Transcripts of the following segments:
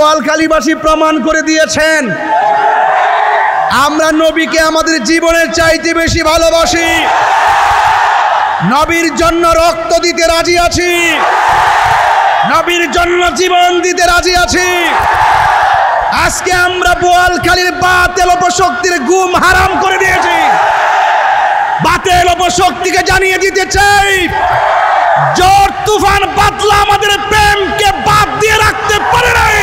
বোয়ালখালীবাসী প্রমাণ করে দিয়েছেন আমরা নবীকে আমাদের জীবনের চাইতে বেশি ভালোবাসি, নবীর জন্য রক্ত দিতে রাজি আছি, নবীর জন্য জীবন দিতে রাজি আছি। আজকে আমরা বোয়ালখালীর বাতিল অপশক্তির গুম হারাম করে দিয়েছি। বাতিল অপশক্তিকে জানিয়ে দিতে চাই, ঝড় তুফান বাদলা আমাদের প্রেমকে বাদ দিয়ে রাখতে পারে নাই।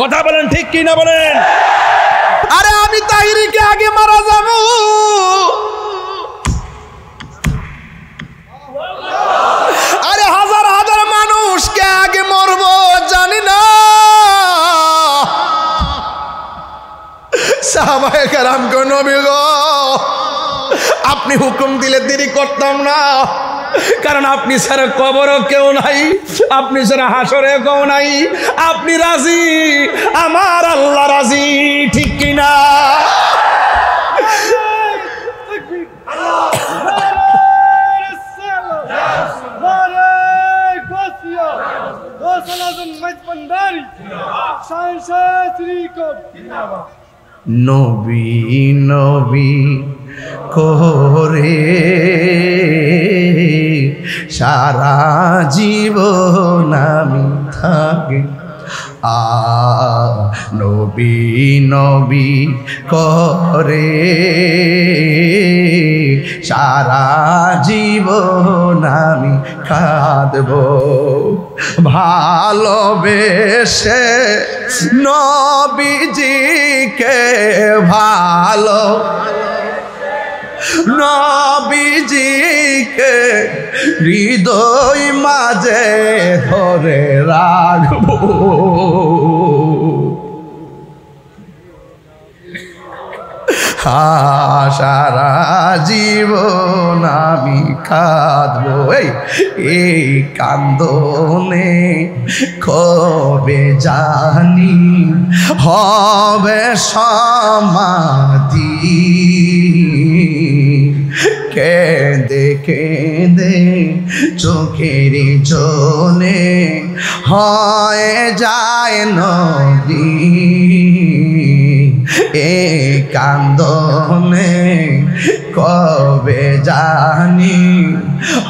কথা বলেন ঠিক কি না বলেন? আরে আমি তাহিরিকে আগে মারা যাব, আরে হাজার হাজার মানুষকে আগে মরব জানি না। সাহাবায়ে কেরাম গো, নবী গো, আপনি হুকুম দিলে দেরি করতাম না, কারণ আপনি ছাড়া কবরও কেউ নাই, আপনি ছাড়া হাসরে কেউ নাই। আপনি রাজি, আমার আল্লাহ রাজি, ঠিক কিনা? নবী নবী করে সারা জীবন আমি থাকি, নবী নবী করে সারা জীবন আমি কাঁদব, ভালোবেসে নবীজিকে ভালো নবীজিকে হৃদয় মাঝে ধরে রাখবো, সারা জীবন আমি কাঁদবো। এই কান্দনে কবে জানি হবে সমাধি, কেঁদে কেঁদে চোখের জলে হয়ে যায় নদী, এ কান্দনে কবে জানি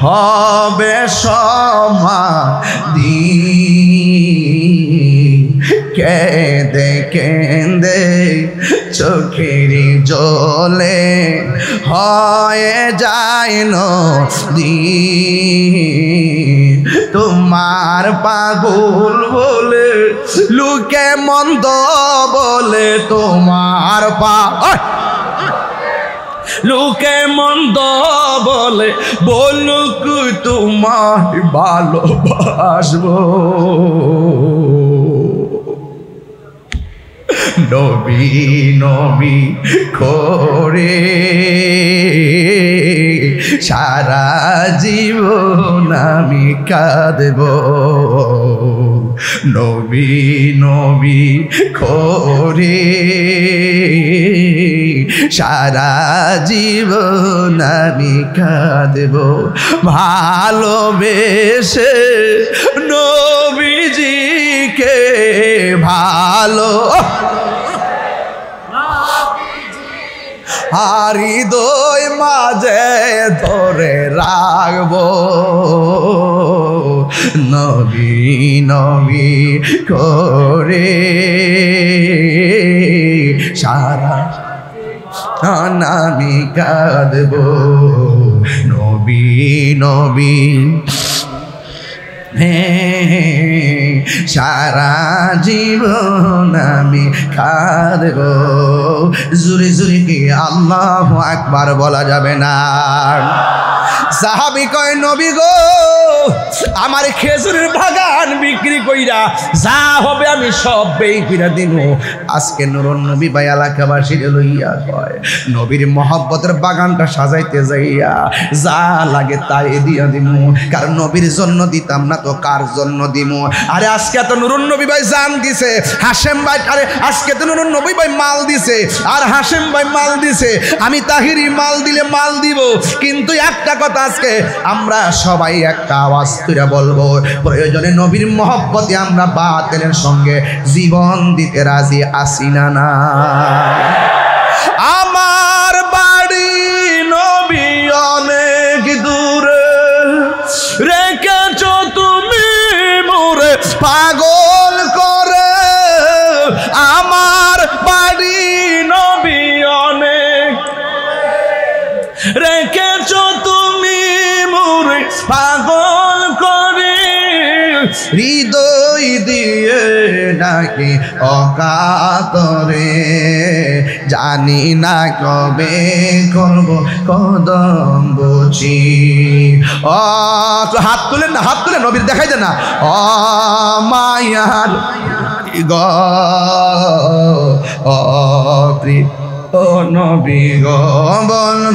হবে সমাধি, কেঁদে কেঁদে চোখের জলে হয়ে যায় নদী। তোমার পাগল বলে লোকে মন্দ বলে, তোমার লোকে মন্দ বলে বলুক তোমায় ভালোবাসবো, নবী নবী করে সারা জীবন আমি কাঁদব, নবী নবী করে সারা জীবন আমি কাঁদব, ভালোবেসে নবীজিকে ভালো হৃদয় মাঝে ধরে রাখবো, নবী নবী করে সারা আমি কাঁদব, নবী নবী সারা জীবন আমি কাঁদব। জুরি জুরি কি আল্লাহু আকবার বলা যাবে না? সাহাবী কয়, নবী গো, আমার খেজুরের বাগান বিক্রি কইরা যা হবে আমি সব বেই কইরা দিব। আজকে নুরুন নবী ভাই এলাকাবাসী লইয়া কয়, নবীর মহব্বতের বাগানটা সাজাইতে যাইয়া যা লাগে তাই দিয়া দিব, কারণ নবীর জন্য দিতাম না তো কার জন্য দিব? আরে আজকে তো নুরুন নবী ভাই জান দিছে, হাশেম ভাই, আরে আজকে তো নুরুন নবী ভাই মাল দিছে আর হাশেম ভাই মাল দিছে, আমি তাহিরি মাল দিলে মাল দিব, কিন্তু একটা কথা কথা আজকে আমরা সবাই একটা আওয়াজ তুলে বলবো, প্রয়োজনে নবীর মহব্বতে আমরা বাতিলের সঙ্গে জীবন দিতে রাজি আছি না না? আমার বাড়ি নবী অনেক দূরে, রেখেছ তুমি মোরে পাগল করে। আমার বাড়ি নবী অনেক, রেখেছ তুমি মোরে পাগল করে। হৃদয় দিয়ে ডাকে অকাতরে, জানি না কবে করব কদম বুঝি। হাত তুলেন না, হাত তুলে নবীর দেখাই দেন না। মায়ার ও নবী গো বলুন,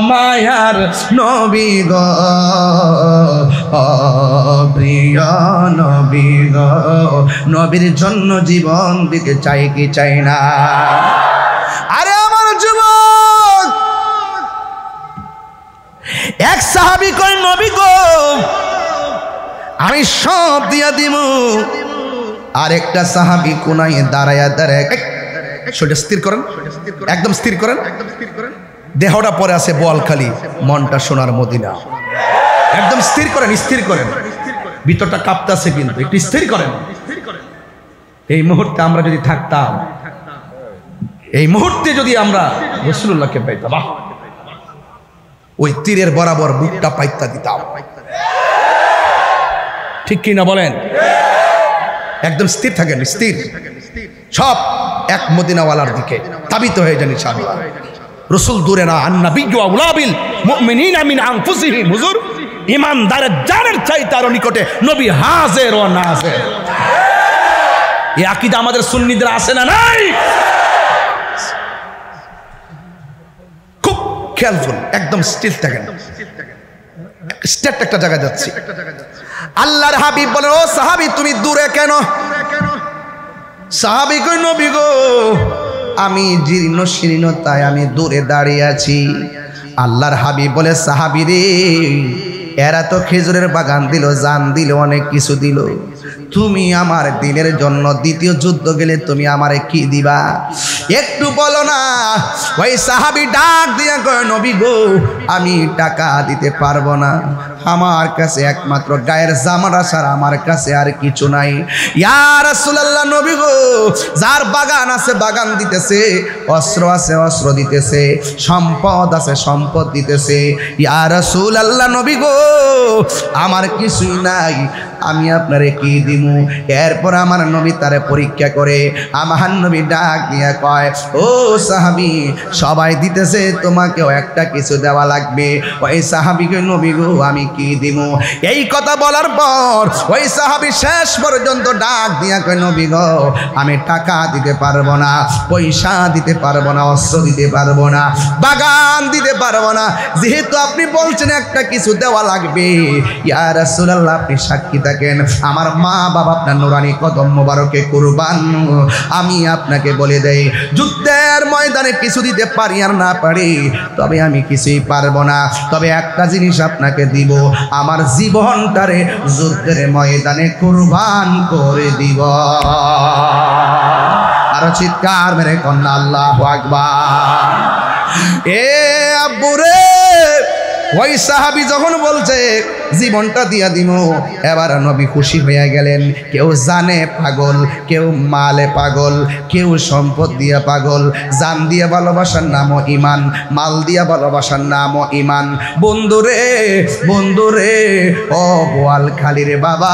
মায়ার নবী গো, প্রিয় নবী গো, নবীর জন্য জীবন দিতে চাই কি চাই না? আরে আমার যুবক, এক সাহাবী কই নবী গো আমি সব দিয়া দিব। আরেকটা সাহাবী কোনায় দাঁড়ায়া দাঁড়ায়, সেটা স্থির করেন, একদম স্থির করেন। দেহটা পরে আছে বোয়ালখালী, মনটা সোনার মদিনা। একদম স্থির করেন, স্থির করেন, ভিতরটা কাঁপতাছে কিন্তু একটু স্থির করেন। এই মুহূর্তে আমরা যদি থাকতাম, এই মুহূর্তে যদি আমরা রাসূলুল্লাহকে পাইতাম, ওই তীরের বরাবর বুকটা পাইতা দিতাম। ঠিক কি না বলেন? একদম স্থির থাকেন, স্থির, সব এক মদিনাওয়ালার দিকে তাবিত হয়ে যান ইনশাআল্লাহ। রাসূল দূরে না, আন-নাবিয়্যু আউলা বিল মুমিনিনা মিন আনফুসিহিম। হুজুর, ইমানদারের জানের চাইতে আরো নিকটে নবী হাজির ও নাজির। এই আকীদা আমাদের সুন্নিদের আছে না নাই? খুব খেয়ালফুল, একদম স্থির থাকেন। স্টেট একটা জায়গা যাচ্ছি। আল্লাহর হাবিব বলেন, ও সাহাবী তুমি দূরে কেন? সাহাবী কই নবী গো আমি জীর্ণ শীর্ণতায় আমি দূরে দাঁড়িয়ে আছি। আল্লাহর হাবিব বলে, সাহাবী রে, এরা তো খেজুরের বাগান দিল, জান দিল, অনেক কিছু দিল, তুমি আমার দিনের জন্য দ্বিতীয় যুদ্ধ গেলে তুমি আমারে কি দিবা? একটু বলো না। ওই সাহাবী ডাক দিয়া কয়, নবী গো আমি টাকা দিতে পারবো না, আমার কাছে একমাত্র গায়ের জামাটা ছাড়া আমার কাছে আর কিছু নাই। ইয়া রাসূলুল্লাহ, নবী গো যার বাগান আছে বাগান দিতেছে, অস্ত্র আছে অস্ত্র দিতেছে, সম্পদ আছে সম্পদ দিতেছে। ইয়া রাসূলুল্লাহ, নবী গো আমার কিছুই নাই, আমি আপনারে কি দিমু? এরপর আমার নবী তারে পরীক্ষা করে আমার নবী ডাক দিয়া কয়, ও সাহাবী সবাই দিতেছে, তোমাকেও একটা কিছু দেওয়া লাগবে। ওই সাহাবীকে, নবী গো আমি কি দিমু? এই কথা বলার পর ওই সাহাবী শেষ পর্যন্ত ডাক দিয়া কয়, নবী গো আমি টাকা দিতে পারবো না, পয়সা দিতে পারবো না, অস্ত্র দিতে পারবো না, বাগান দিতে পারবো না, যেহেতু আপনি বলছেন একটা কিছু দেওয়া লাগবে। ইয়া রাসূলুল্লাহ আপনি সাক্ষী থাকেন, আমার মা বাবা আপনার নুরানি কদম মোবারকে কুরবান। আমি আপনাকে বলে দেই, যুদ্ধের ময়দানে কিছু দিতে পারি আর না পারি, তবে আমি কিছুই পারবো না, তবে একটা জিনিস আপনাকে দিব, আমার জীবনটারে যুদ্ধের ময়দানে কুরবান করে দিব। আরো চিৎকার মেরে কন্যা আল্লাহু আকবার। এ আব্বুরে, ওই সাহাবী যখন বলছে জীবনটা দিয়া দিব, এবার নবী খুশি হয়ে গেলেন। কেউ জানে পাগল, কেউ মালে পাগল, কেউ সম্পদ দিয়া পাগল। জান দিয়া ভালোবাসার নামও ইমান, মাল দিয়া ভালোবাসার নামও ইমান। বন্ধুরে বন্ধুরে, ও বোয়ালখালীর বাবা,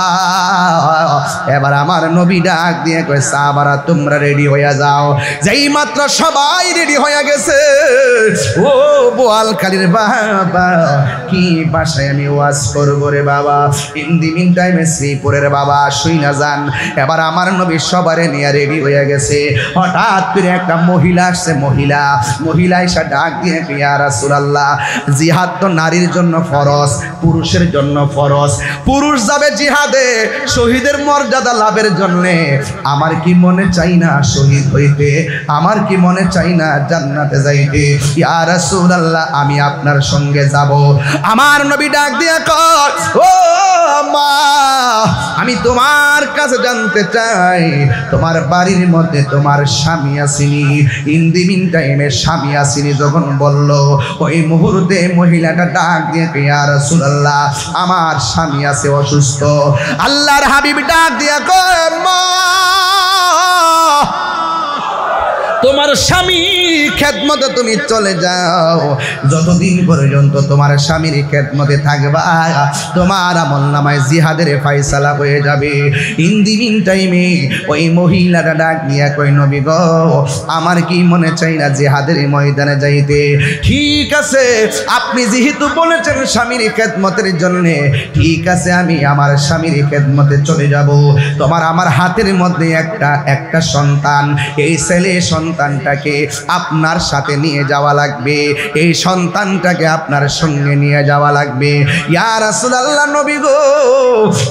এবার আমার নবী ডাক দিয়ে কয়, সাহাবারা তোমরা রেডি হয়ে যাও। যেই মাত্র সবাই রেডি হয়ে গেছে, ও বোয়ালখালীর বাবা কি ভাষায় আমি ওয়াজ করবো রে বাবা। ইন দি মিন টাইমে শ্রীপুরের বাবা শুই না যান। এবার আমার নবী সবারে নিয়ে রেডি হয়ে গেছে। হঠাৎ করে একটা মহিলা আসছে, মহিলা এসে ডাক দিয়ে, ইয়া রাসূলুল্লাহ জিহাদ তো নারীর জন্য ফরজ, পুরুষের জন্য ফরজ। পুরুষ যাবে জিহাদে শহীদের মর্যাদা লাভের জন্য, আমার কি মনে চাই না শহীদ হইতে, আমার কি মনে চাই না জান্নাতে যাইতে। ইয়া রাসূলুল্লাহ আমি আপনার সঙ্গে যাব। থাকো। আমার নবী ডাক দিয়া কর, ও মা, আমি তোমার কাছে জানতে চাই তোমার বাড়ির মধ্যে তোমার স্বামী আসেনি? ইন দি মিন টাইমে স্বামী আসেনি যখন বলল, ওই মুহূর্তে মহিলাটা ডাক দিয়ে ইয়া রাসূলুল্লাহ, আমার স্বামী আছে অসুস্থ। আল্লাহর হাবিব ডাক দিয়া কয়, মা, তোমার স্বামী খেদমতে তুমি চলে যাও। যতদিন পর্যন্ত তোমার স্বামীর খেদমতে থাকবা তোমার আমলনামায় জিহাদের ফয়সালা হয়ে যাবে। ইন দি মিন টাইমে ওই মহিলাটা ডাক নিয়ে কই, নবী গো, আমার কি মনে চাই না জিহাদের ময়দানে যাইতে? ঠিক আছে, আপনি যেহেতু বলেছেন স্বামীর খেদমতের জন্য, ঠিক আছে, আমি আমার স্বামীর খেদমতে চলে যাব। তোমার আমার হাতের মধ্যে একটা সন্তান, এই ছেলে সন্তানটাকে আপনার সাথে নিয়ে যাওয়া লাগবে, এই সন্তানটাকে আপনার সঙ্গে নিয়ে যাওয়া লাগবে। ইয়া রাসূলুল্লাহ, নবী গো,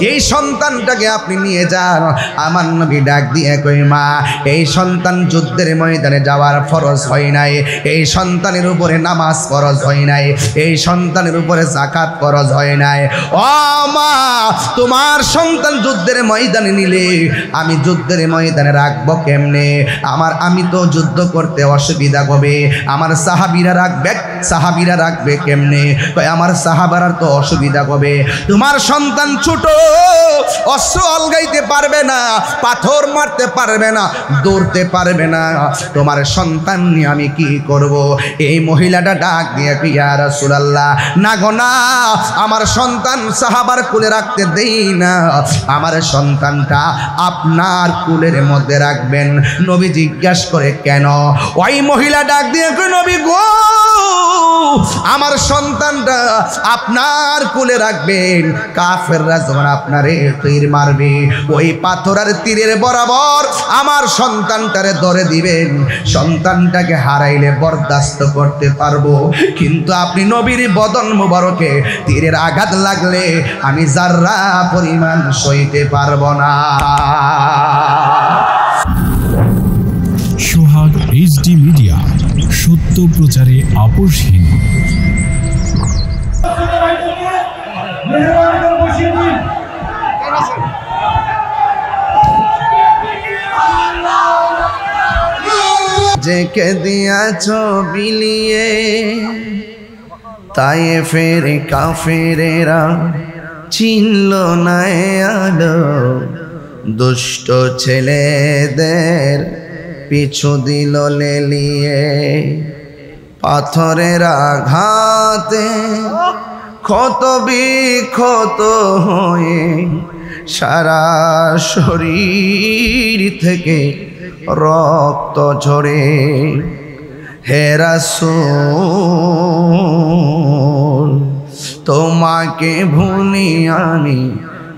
এই সন্তানটাকে আপনি নিয়ে যান। আমার নবী ডাক দিয়ে কই, মা, এই সন্তান যুদ্ধের ময়দানে যাওয়ার ফরজ হয় নাই, এই সন্তানের উপরে নামাজ ফরজ হয় নাই, এই সন্তানের উপরে যাকাত ফরজ হয় নাই। ও মা, তোমার সন্তান যুদ্ধের ময়দানে নিলে আমি যুদ্ধের ময়দানে রাখবো কেমনে? আমি তো যুদ্ধ করতে অসুবিধা হবে, আমার সাহাবীরা রাখবে কেমনে? আমার সাহাবারার তো অসুবিধা হবে। তোমার সন্তান ছোট, অস্ত্র অলগাইতে পারবে না, পাথর মারতে পারবে না, দৌড়তে পারবে না, তোমার সন্তান নিয়ে আমি কি করব? এই মহিলাটা ডাক দিয়ে, ইয়া রাসূলুল্লাহ, না গো না, আমার সন্তান সাহাবার কোলে রাখতে দেই না, আমার সন্তানটা আপনার কোলের মধ্যে রাখবেন। নবী জিজ্ঞাসা করে, কেন? ওই মহিলা ডাক দিয়ে কই, নবী গো, আমার সন্তানটা আপনার কোলে রাখবেন, কাফেররা যখন আপনারে তীর মারবে ওই পাথরের তীরের বরাবর আমার সন্তানটারে ধরে দিবেন। সন্তানটাকে হারাইলে বরদাস্ত করতে পারবো, কিন্তু আপনি নবীর বদন মোবারকে তীরের আঘাত লাগলে আমি যাররা পরিমাণ সইতে পারবো না। সোহাগ HD মিডিয়া, সত্য প্রচারে আপোষহীন। যেকে দিয়াছ বিলিয়ে তায়েফের কাফেরেরা চিনল না আলো, দুষ্ট ছেলেদের পিছু দিল লেলিয়ে, পাথরের আঘাতে ক্ষত বিক্ষত হয়ে সারা শরীর থেকে রক্ত ঝরে। হে রাসূল, তোমাকে ভুলি আমি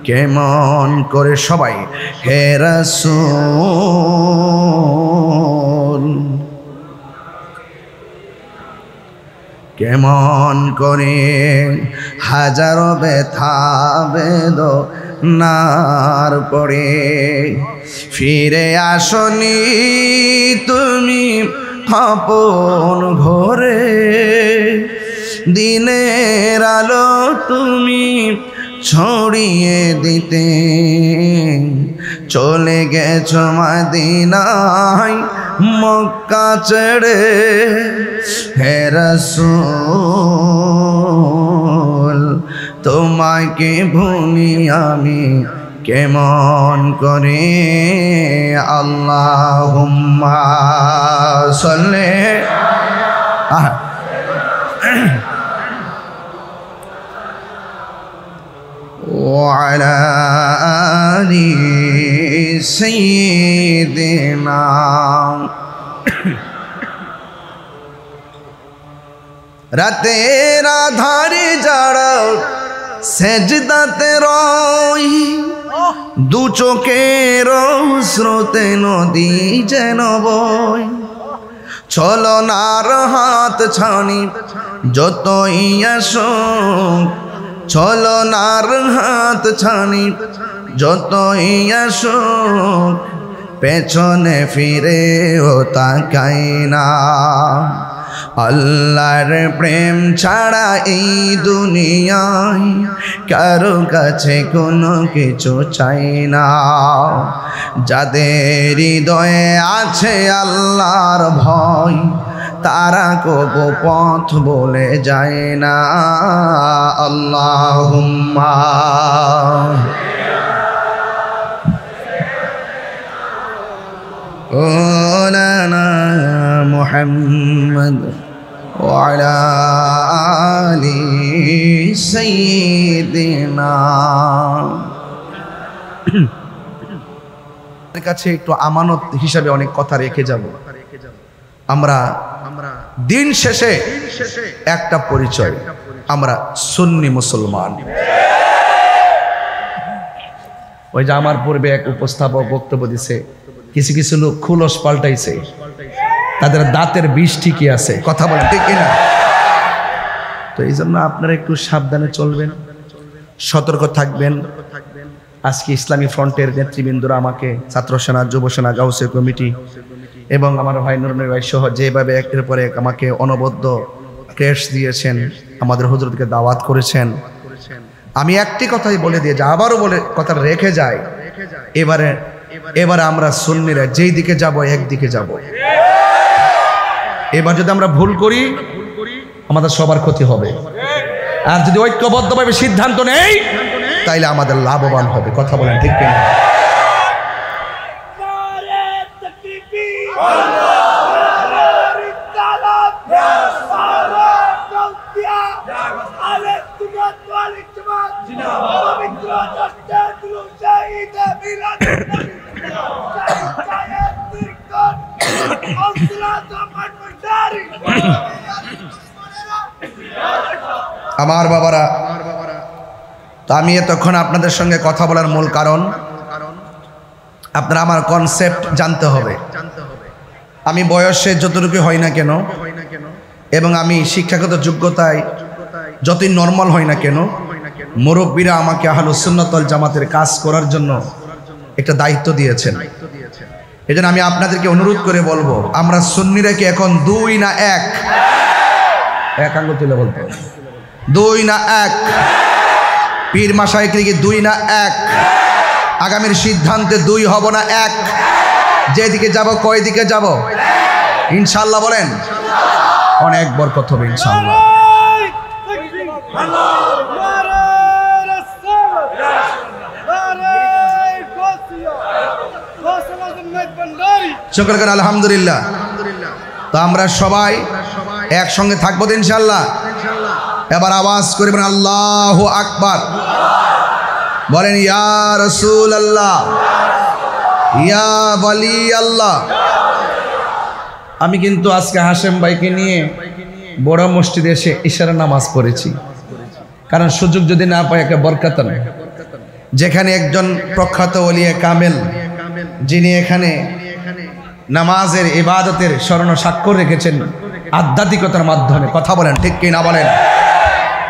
কেমন করে? সবাই, হে রাসূল, কেমন করে? হাজারো ব্যথা বেদনার পরে ফিরে আসনি তুমি আপন ঘরে, দিনের আলো তুমি ছড়িয়ে দিতে চলে গেছো মদিনায় মক্কা ছেড়ে। হে রাসূল, তোমাকে ভুলি আমি কেমন করে? আল্লাহুম্মা সাল্লি وعلى آل سيدنا। রাতের আধারে যারা সেজদাতে রই, দু চোখের স্রোতে নদী যেন বই, ছলনার হাত ছানি যতই আসুক, ছলনার হাত ছানি যতই আসুক, পেছনে ফিরেও তাকাই না। আল্লাহর প্রেম ছাড়া এই দুনিয়ায় কারো কাছে কোনো কিছু চাই না। যাদের হৃদয়ে আছে আল্লাহর ভয় তারা কবু পথ বলে যায় না। আল্লাহুম্মা ওয়ালানা মুহাম্মদ ওয়ালা আলি সাইয়্যিদিনা। কাছে একটু আমানত হিসাবে অনেক কথা রেখে যাব। আমরা দিন শেষে একটা পরিচয়, আমরা সুন্নি মুসলমান। ওই যে আমার পূর্বে এক উপস্থাপক বক্তব্য দিছে, কিছু কিছু লোক খুলস পাল্টাইছে, তাদের দাঁতের বিষ ঠিকই আছে, কথা বলেন ঠিক কিনা? তো এই জন্য আপনারা একটু সাবধানে চলবেন, সতর্ক থাকবেন। আজকে ইসলামী ফ্রন্টের নেতৃবৃন্দরা আমাকে, ছাত্র সেনা, যুব সেনা, গাউসে কমিটি এবং আমার ভাই নুরুল ভাই সহ যেভাবে একের পর এক আমাকে অনবদ্য ক্রেশ দিয়েছেন, আমাদের হুজুরকে দাওয়াত করেছেন, আমি একটি কথাই বলে দিয়ে আবারও বলে কথা রেখে যাই, এবারে আমরা সুন্নিরা যেই দিকে যাব একদিকে যাব। এবার যদি আমরা ভুল করি আমাদের সবার ক্ষতি হবে, আর যদি ঐক্যবদ্ধভাবে সিদ্ধান্ত নেই তাইলে আমাদের লাভবান হবে, কথা বলেন ঠিক কিনা? আমার বাবারা, তো আমি এতক্ষণ আপনাদের সঙ্গে কথা বলার মূল কারণ, আপনারা আমার কনসেপ্ট জানতে হবে। আমি বয়সে যতটুকু হই না কেন এবং আমি শিক্ষাগত যোগ্যতায় যতই নর্মাল হই না কেন, মুরব্বীরা আমাকে আহলুস সুন্নাত ওয়াল জামাতের কাজ করার জন্য একটা দায়িত্ব দিয়েছেন। এই জন্য আমি আপনাদেরকে অনুরোধ করে বলবো, আমরা সুন্নিরা কি এখন দুই না এক? এক আঙ্গুল তুলে বলতে, দুই না এক? পীর মাশায়েখরা কি দুই না এক? আগামীর সিদ্ধান্তে দুই হব না এক? যেদিকে যাব কয় দিকে যাব? ইনশাআল্লাহ বলেন, অনেক বরকত হবে ইনশাআল্লাহ। শুকর করেন আলহামদুলিল্লাহ। তো আমরা সবাই একসঙ্গে থাকবো তো ইনশাআল্লাহ। এবার আওয়াজ করে বলেন আল্লাহু আকবার, বলেন ইয়া রাসূলুল্লাহ, ইয়া ওয়ালি আল্লাহ। আমি কিন্তু আজকে হাশেম ভাইকে নিয়ে বড় মসজিদে এসে ইশারা নামাজ পড়েছি, কারণ সুযোগ যদি না পাই একটা বরকত না। যেখানে একজন প্রখ্যাত ওলিয়ে কামেল, যিনি এখানে নামাজের ইবাদতের স্মরণ স্বাক্ষর রেখেছেন আধ্যাত্মিকতার মাধ্যমে, কথা বলেন ঠিক কি না বলেন?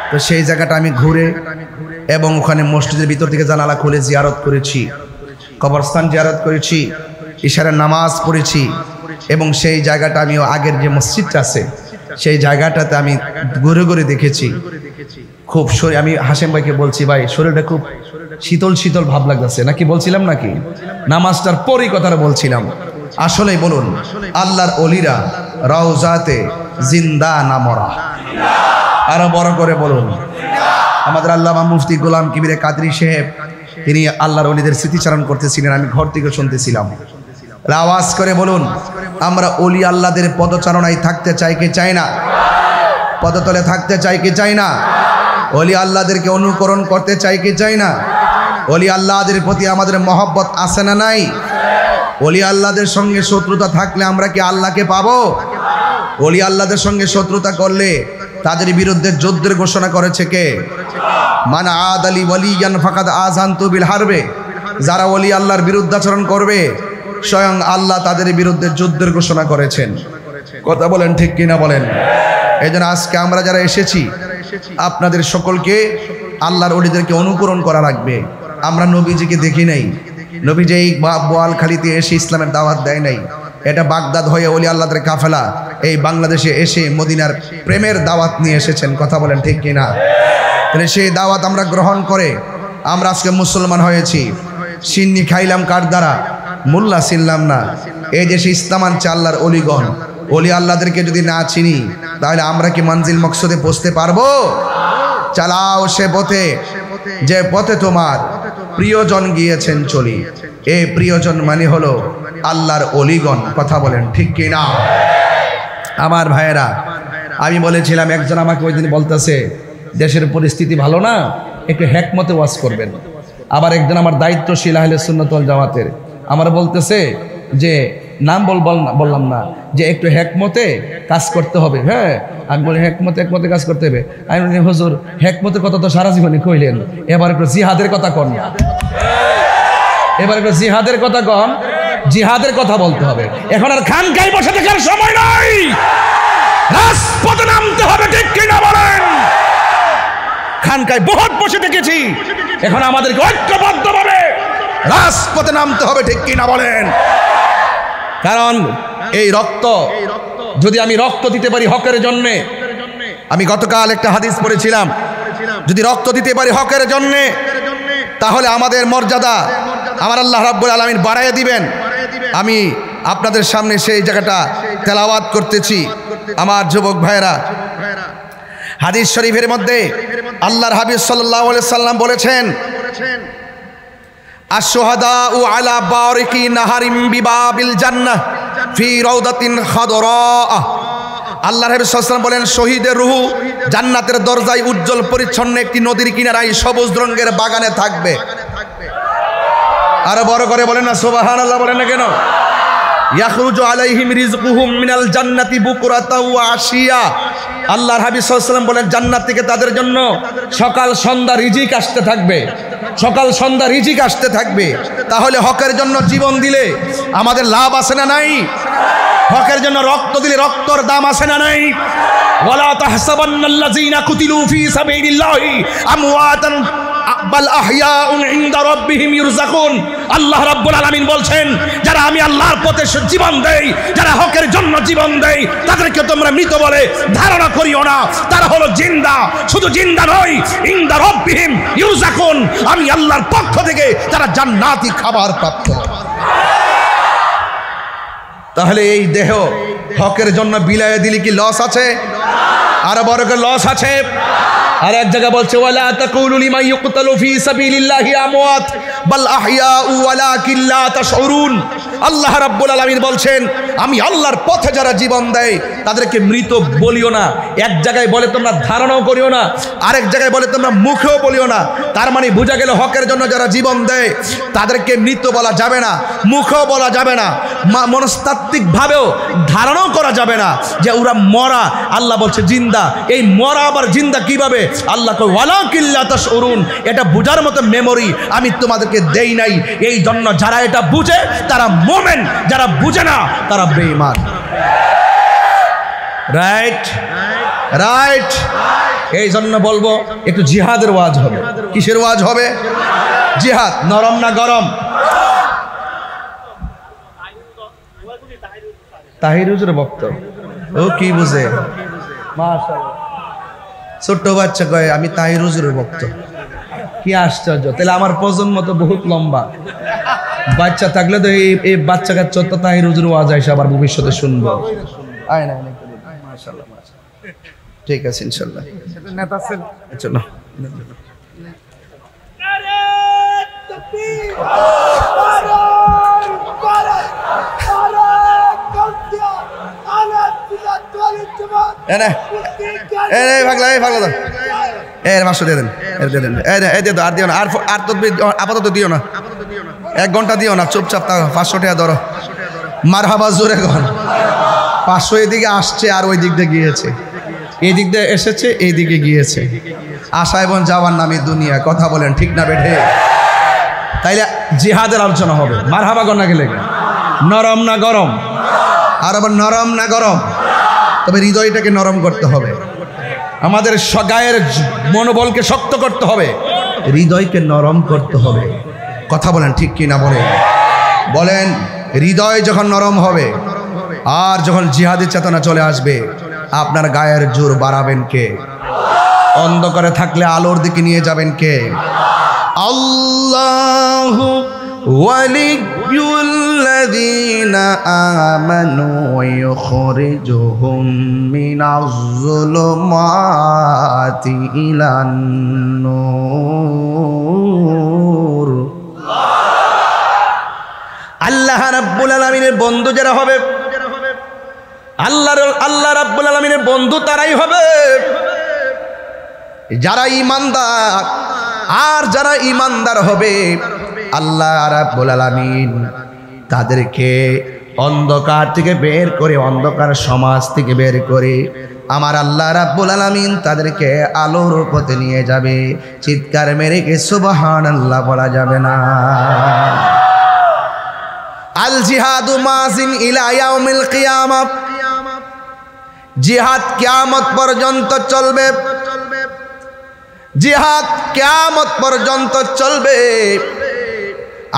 তো সেই জায়গাটা আমি ঘুরে এবং ওখানে মসজিদের ভিতর থেকে জানালা খুলে জিয়ারত করেছি, কবরস্থান জিয়ারত করেছি, ইশারার নামাজ পড়েছি এবং সেই জায়গাটা আমি আগের যে মসজিদটা আছে সেই জায়গাটাতে আমি ঘুরে ঘুরে দেখেছি। খুব আমি হাশেম ভাইকে বলছি, ভাই শরীরটা খুব শীতল শীতল ভাব লাগতেছে নাকি, বলছিলাম নাকি? নামাজটার পরই কথাটা বলছিলাম। আসলেই বলুন, আল্লাহর ওলিরা রওজাতে জিন্দা না মরা? আরো বড় করে বলুন। আমাদের আল্লামা মুফতি গোলাম কিবির কাদরি সাহেব, তিনি আল্লাহর ওলিদের স্মৃতিচারণ করতেছিলেন, আমি ঘর থেকে শুনতেছিলাম। আওয়াজ করে বলুন, আমরা ওলি আল্লাহদের পদচারণায় থাকতে চাই কি চাই না? পদতলে থাকতে চাই কি চাই না? ওলি আল্লাহদেরকে অনুকরণ করতে চাই কি চাই না? ওলি আল্লাহদের প্রতি আমাদের মহব্বত আছে না নাই? ওলি আল্লাহদের সঙ্গে শত্রুতা থাকলে আমরা কি আল্লাহকে পাবো? ওলি আল্লাহদের সঙ্গে শত্রুতা করলে তাদের বিরুদ্ধে যুদ্ধের ঘোষণা করেছে কে? মান আদালি ওয়ালিয়ান ফাকাদ আযানতু বিল হারবে। যারা ওলি আল্লাহর বিরুদ্ধাচরণ করবে স্বয়ং আল্লাহ তাদের বিরুদ্ধে যুদ্ধের ঘোষণা করেছেন, কথা বলেন ঠিক কিনা বলেন? এই জন্য আজকে আমরা যারা এসেছি আপনাদের সকলকে আল্লাহর ওলিদেরকে অনুকরণ করা লাগবে। আমরা নবীজিকে দেখি নাই, নবীজি এই বোয়ালখালীতে এসে ইসলামের দাওয়াত দেয় নাই, এটা বাগদাদ হয়ে ওলি আল্লাহদের কাফেলা এই বাংলাদেশে এসে মদিনার প্রেমের দাওয়াত নিয়ে এসেছেন। কথা বলেন ঠিক কিনা? তাহলে সেই দাওয়াত আমরা গ্রহণ করে আমরা আজকে মুসলমান হয়েছি। সিন্নি খাইলাম কার দ্বারা? মোল্লা চিনলাম না। এই দেশে ইসলাম আনছে আল্লাহর অলিগণ। ওলি আল্লাহদেরকে যদি না চিনি তাহলে আমরা কি মঞ্জিল মকসদে পৌঁছতে পারবো? চালাও সে পথে যে পথে তোমার প্রিয়জন গিয়েছেন চলি। এই প্রিয়জন মানে হলো আল্লাহর অলিগণ। কথা বলেন ঠিক কিনা? আমার ভাইয়েরা, আমি বলেছিলাম, একজন আমাকে ওই দিন বলতেছে দেশের পরিস্থিতি ভালো না, একটু হেকমতে ওয়াজ করবেন। আবার একজন আমার দায়িত্বশীল আহলে সুন্নাত ওয়াল জামাতের আমার বলতেছে যে নাম বললাম না, যে একটু হেকমতে কাজ করতে হবে। হ্যাঁ, আমি বলি হেকমতে কাজ করতে হবে। আমি বলি হুজুর হেকমতের কথা তো সারা জীবনে কইলেন, এবার একটু জিহাদের কথা কন। এবার একটু জিহাদের কথা কন, জিহাদের কথা বলতে হবে। এখন আর খানকায় বসে থাকার সময় নাই, রাজপথে নামতে হবে। ঠিক কিনা বলেন? খানকায় বহুত বসে থেকেছি, এখন আমাদেরকে ঐক্যবদ্ধভাবে রাজপথে নামতে হবে। ঠিক কিনা বলেন? কারণ এই রক্ত, যদি আমি রক্ত দিতে পারি হকের জন্যে, আমি গতকাল একটা হাদিস পড়েছিলাম, যদি রক্ত দিতে পারি হকের জন্যে তাহলে আমাদের মর্যাদা আমার আল্লাহ রাব্বুল আলামিন বাড়াইয়া দিবেন। আমি আপনাদের সামনে সেই জায়গাটা তেলাওয়াত করতেছি। আমার যুবক ভাইরা, হাদিস শরীফের মধ্যে আল্লাহর হাবিব সাল্লাল্লাহু আলাইহি সাল্লাম বলেছেন, আশ-শুহাদাউ আলা বারিকি নাহারিম বিবাবিল জান্নাহ ফি রাউদাতিন খাদরা। আল্লাহর হাবিব সাল্লাল্লাহু আলাইহি ওয়াসাল্লাম বলেন, শহীদের রূহ জান্নাতের দরজায় উজ্জ্বল পরিচ্ছন্ন একটি নদীর কিনারায় সবুজ রঙের বাগানে থাকবে। আরো বড় করে বলেন না সুবহানাল্লাহ, বলেন না কেন? ইয়াখরুজু আলাইহিম রিজকুহুম মিনাল জান্নাতি বুকরাতাও ওয়া আশিয়া। আল্লাহর হাবিব সাল্লাল্লাহু আলাইহি ওয়াসাল্লাম বলেন, জান্নাত থেকে তাদের জন্য সকাল সন্ধ্যা রিজিক আসতে থাকবে, সকাল সন্ধ্যা রিজিক আসতে থাকবে। তাহলে হকের জন্য জীবন দিলে আমাদের লাভ আছে না নাই? হকের জন্য রক্ত দিলে রক্তর দাম আছে না নাই? ওয়ালা তাহসাবান্নাল্লাযীনা কুতিলু ফী সাবিলিল্লাহি আমওয়াতান বাল আহইয়াউন ইনদা রাব্বিহিম ইরযাকুন। আল্লাহ রাব্বুল আলামিন বলছেন, যারা আমি আল্লাহর পথে জীবন দেই, যারা হকের জন্য জীবন দেই, তাদেরকে তোমরা মৃত বলে ধারণা করিও না, তারা হলো জিন্দা। শুধু জিন্দা নয়, ইনদা রাব্বিহিম ইরযাকুন, আমি আল্লাহর পক্ষ থেকে তারা জান্নাতি খাবার প্রাপ্ত। তাহলে এই দেহ হকের জন্য বিলায়ে দিলে কি লস আছে? আর বড় করে লস আছে। আর এক জায়গা বলছে, ওয়ালা তাকুলু লিমান ইউকতালু ফি সাবিলিল্লাহি আমওয়াত বাল আহইয়াউ ওয়ালাকিন লা তাশউরুন। আল্লাহ রাব্বুল আলামিন বলছেন, আমি আল্লাহর পথে যারা জীবন দেয় তাদেরকে মৃত বলিও না। এক জায়গায় বলে তোমরা ধারণাও করিও না, আরেক জায়গায় বলে তোমরা মুখেও বলিও না। তার মানে বোঝা গেল হকের জন্য যারা জীবন দেয় তাদেরকে মৃত বলা যাবে না, মুখেও বলা যাবে না, মনস্তাত্ত্বিকভাবেও ধারণাও করা যাবে না যে ওরা মরা। আল্লাহ বলছে জিন্দা। এই মরা আবার জিন্দা কিভাবে? আল্লাহ কয় ওয়ালাকিন লা তাশউরুন। এটা বুঝার মতো মেমোরি আমি তোমাদেরকে দেই নাই। এই জন্য যারা এটা বুঝে তারা মুমিন, যারা বুঝে না তারা বেঈমান। Right right. এই জন্য বলবো একটু জিহাদের ওয়াজ হবে। কিসের ওয়াজ হবে? জিহাদ। নরম না গরম? তাহির হুজুর বক্ত ও কি বুঝে? মাশাআল্লাহ, ছোট্ট বাচ্চা কয় আমি তাহির হুজুরের ভক্ত। কি আশ্চর্য! তাহলে আমার প্রজন্ম তো বহুত লম্বা। বাচ্চা থাকলে তো এই বাচ্চা কাচ্চা তো তাহির হুজুর ওয়াজ আইসা আবার ভবিষ্যতে শুনবো। মাশাআল্লাহ, ঠিক আছে ইনশাআল্লাহ। নেতা ছেলে চলো। আপাতত দিও না, 1 ঘন্টা দিও না, চুপচাপ 500 টাকা ধরো। মারহাবা জোরে কর। 500 এদিকে আসছে আর ওই দিক দিয়ে গিয়েছে, এই দিক দিয়ে এসেছে, এই দিকে গিয়েছে। আশা এবং যাওয়ার নামে দুনিয়া। কথা বলেন ঠিক না বেঠে? তাইলে জিহাদের আলোচনা হবে। মারহাবা গন্না গেলে নরম না গরম? আর আবার নরম না গরম? তবে হৃদয়টাকে নরম করতে হবে, আমাদের গায়ের মনোবলকে শক্ত করতে হবে, হৃদয়কে নরম করতে হবে। কথা বলেন ঠিক কি না? বলেন হৃদয় যখন নরম হবে আর যখন জিহাদি চেতনা চলে আসবে আপনার গায়ের জোর বাড়াবেন কে? অন্ধকারে থাকলে আলোর দিকে নিয়ে যাবেন কে? আল্লাহু ওয়ালিয়ুল্লাযীনা আমানু ইউখরিজুহুম মিনাজ-যুলুমাতি ইলান-নূর। আল্লাহ রাব্বুল আলামিনের বন্ধু যারা হবে, আল্লাহ রাব্বুল আলামিনের বন্ধু তারাই হবে যারা ঈমানদার। আর যারা ঈমানদার হবে আল্লাহ রাব্বুল আলামিন তাদেরকে অন্ধকার থেকে বের করে, অন্ধকার সমাজ থেকে বের করে আমার আল্লাহ রাব্বুল আলামিন তাদেরকে আলোর পথে নিয়ে যাবে। চিৎকার মেরে কে সুবহানাল্লাহ বলা যাবে না? আল জিহাদু মাজিন ইলা ইয়াউমিল কিয়ামত। জিহাদ কিয়ামত পর্যন্ত চলবে, জিহাদ কিয়ামত পর্যন্ত চলবে।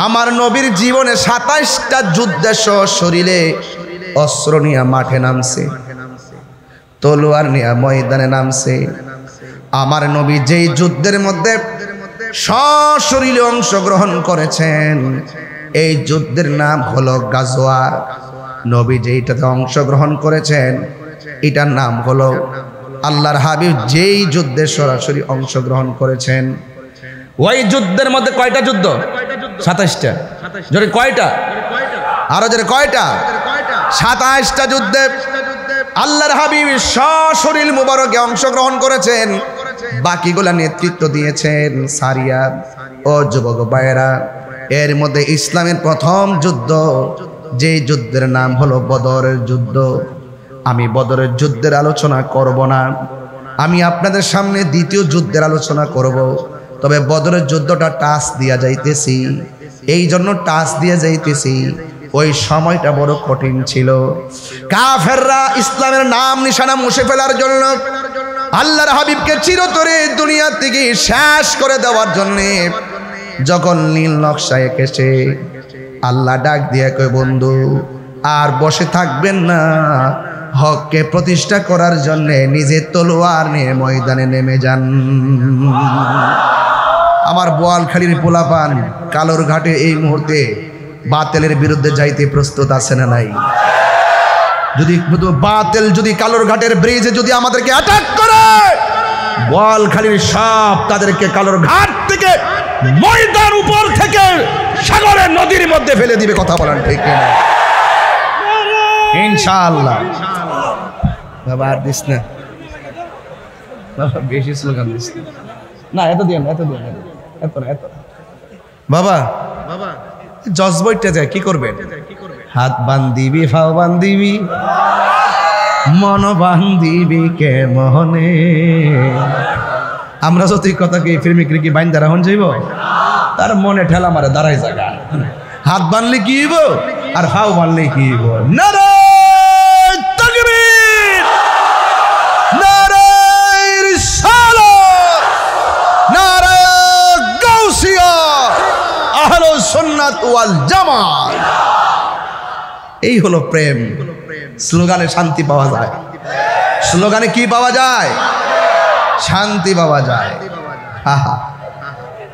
আমার নবীর জীবনে 27টা যুদ্ধে শরীরে অস্ত্র নিয়ে মাঠে নামছে, তলোয়ার নিয়ে ময়দানে নামছে। আমার নবী যেই যুদ্ধের মধ্যে সশরীরে অংশগ্রহণ করেছেন এই যুদ্ধের নাম হলো গাজওয়া। নবী যেইটাতে অংশগ্রহণ করেছেন এটার নাম হলো, আল্লাহর হাবিব যেই যুদ্ধে সরাসরি অংশগ্রহণ করেছেন ওই যুদ্ধের মধ্যে কয়টা যুদ্ধ? 27টা। জোরে কয়টা? আরো জোরে কয়টা? 27টা যুদ্ধে আল্লাহর হাবিব সশরীর মুবারকে অংশগ্রহণ করেছেন। বাকিগুলা নেতৃত্ব দিয়েছেন সারিয়া ও যুবক ভাইয়েরা। এর মধ্যে ইসলামের প্রথম যুদ্ধ, যে যুদ্ধের নাম হলো বদরের যুদ্ধ। আমি বদরের যুদ্ধের আলোচনা করব না, আমি আপনাদের সামনে দ্বিতীয় যুদ্ধের আলোচনা করব। তবে বদরের যুদ্ধটা টাচ দিয়া যাইতেছি, এই জন্য টাচ দিয়ে যাইতেছি। ওই সময়টা বড় কঠিন ছিল। কাফেররা ইসলামের নাম নিশানা মুছে ফেলার জন্য, আল্লাহর হাবিবকে চিরতরে দুনিয়া থেকে শেষ করে দেওয়ার জন্যে যখন নীল নকশা এঁকেছে, আল্লাহ ডাক দিয়ে কয়, বন্ধু আর বসে থাকবেন না, হককে প্রতিষ্ঠা করার জন্য নিজে তলোয়ার নিয়ে ময়দানে নেমে যান। আমার বোয়ালখালীর পোলাপান কালোর ঘাটে এই মুহূর্তে বাতিলের বিরুদ্ধে যাইতে প্রস্তুত আছে না নাই? যদি বাতিল যদি কালোর ঘাটের ব্রিজে যদি আমাদেরকে অ্যাটাক করে, বোয়ালখালীর সব তাদেরকে কালোর ঘাট থেকে, ময়দান উপর থেকে সাগরের নদীর মধ্যে ফেলে দিবে। কথা বলেন ঠিক কিনা? ইনশাআল্লাহ। বাবা আর দিস না, বাবা বেশি স্লোগান দিস না, এত দিন এত দিন এত না, এত বাবা বাবা জজ বইটা যায় কি করবেন? হাত বান্ধিবি, ফাও বান্ধিবি, মন বান্ধিবি কে মনে। আমরা যদি কথা কি ফিল্মিক্রি কি বাইন দ্বারা হন যাইব, তার মনে ঠেলা মারে দাঁড়াই জায়গা। হাত বানলে কি হইব আর ফাও বানলে কি হইব? নারায়ে তাকবীর, নারায়ে রিসালাত, নারায়ে গাউসিয়া, আহলুস সুন্নাত ওয়াল জামাত। এই হলো প্রেম। স্লোগানে শান্তি পাওয়া যায়। স্লোগানে কি পাওয়া যায়? শান্তি পাওয়া যায়।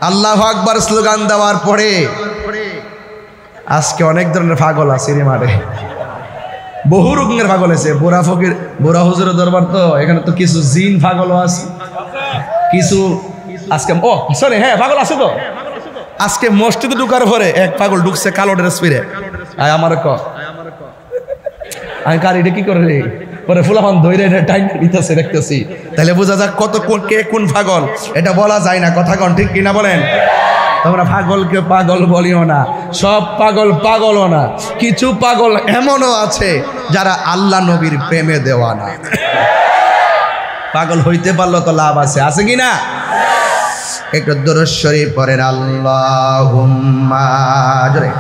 আল্লাহু আকবার স্লোগান দেওয়ার পরে আজকে অনেক ধরনের পাগল আছে রে মাঠে, বহু রকমের পাগল আছে। বোরা ফকির, বোরা হুজুরের দরবার তো, এখানে তো কিছু জিন পাগলও আছে, কিছু আজকে ও সরি হ্যাঁ পাগল আছে তো। আজকে মসজিদে ঢুকার পরে এক পাগল ঢুকছে কালো ড্রেস পরে, আয় আমার ক আমি কার এটা কি করে রে, পরে ফুলাফান ধৈর্য টাইম দিতেছে দেখতেছি। তাহলে বোঝা যাক কত কে কোন পাগল, এটা বলা যায় না। কথা কন ঠিক কিনা বলেন? তোমরা পাগলকে পাগল বলিও না, সব পাগল পাগলও না। কিছু পাগল এমনও আছে যারা আল্লাহ নবীর প্রেমে দেওয়ানা। পাগল হইতে পারলো তো লাভ আছে, আছে কি না? একটু দরুদ শরীফ পড়েন, আল্লাহুম্মা জোরে।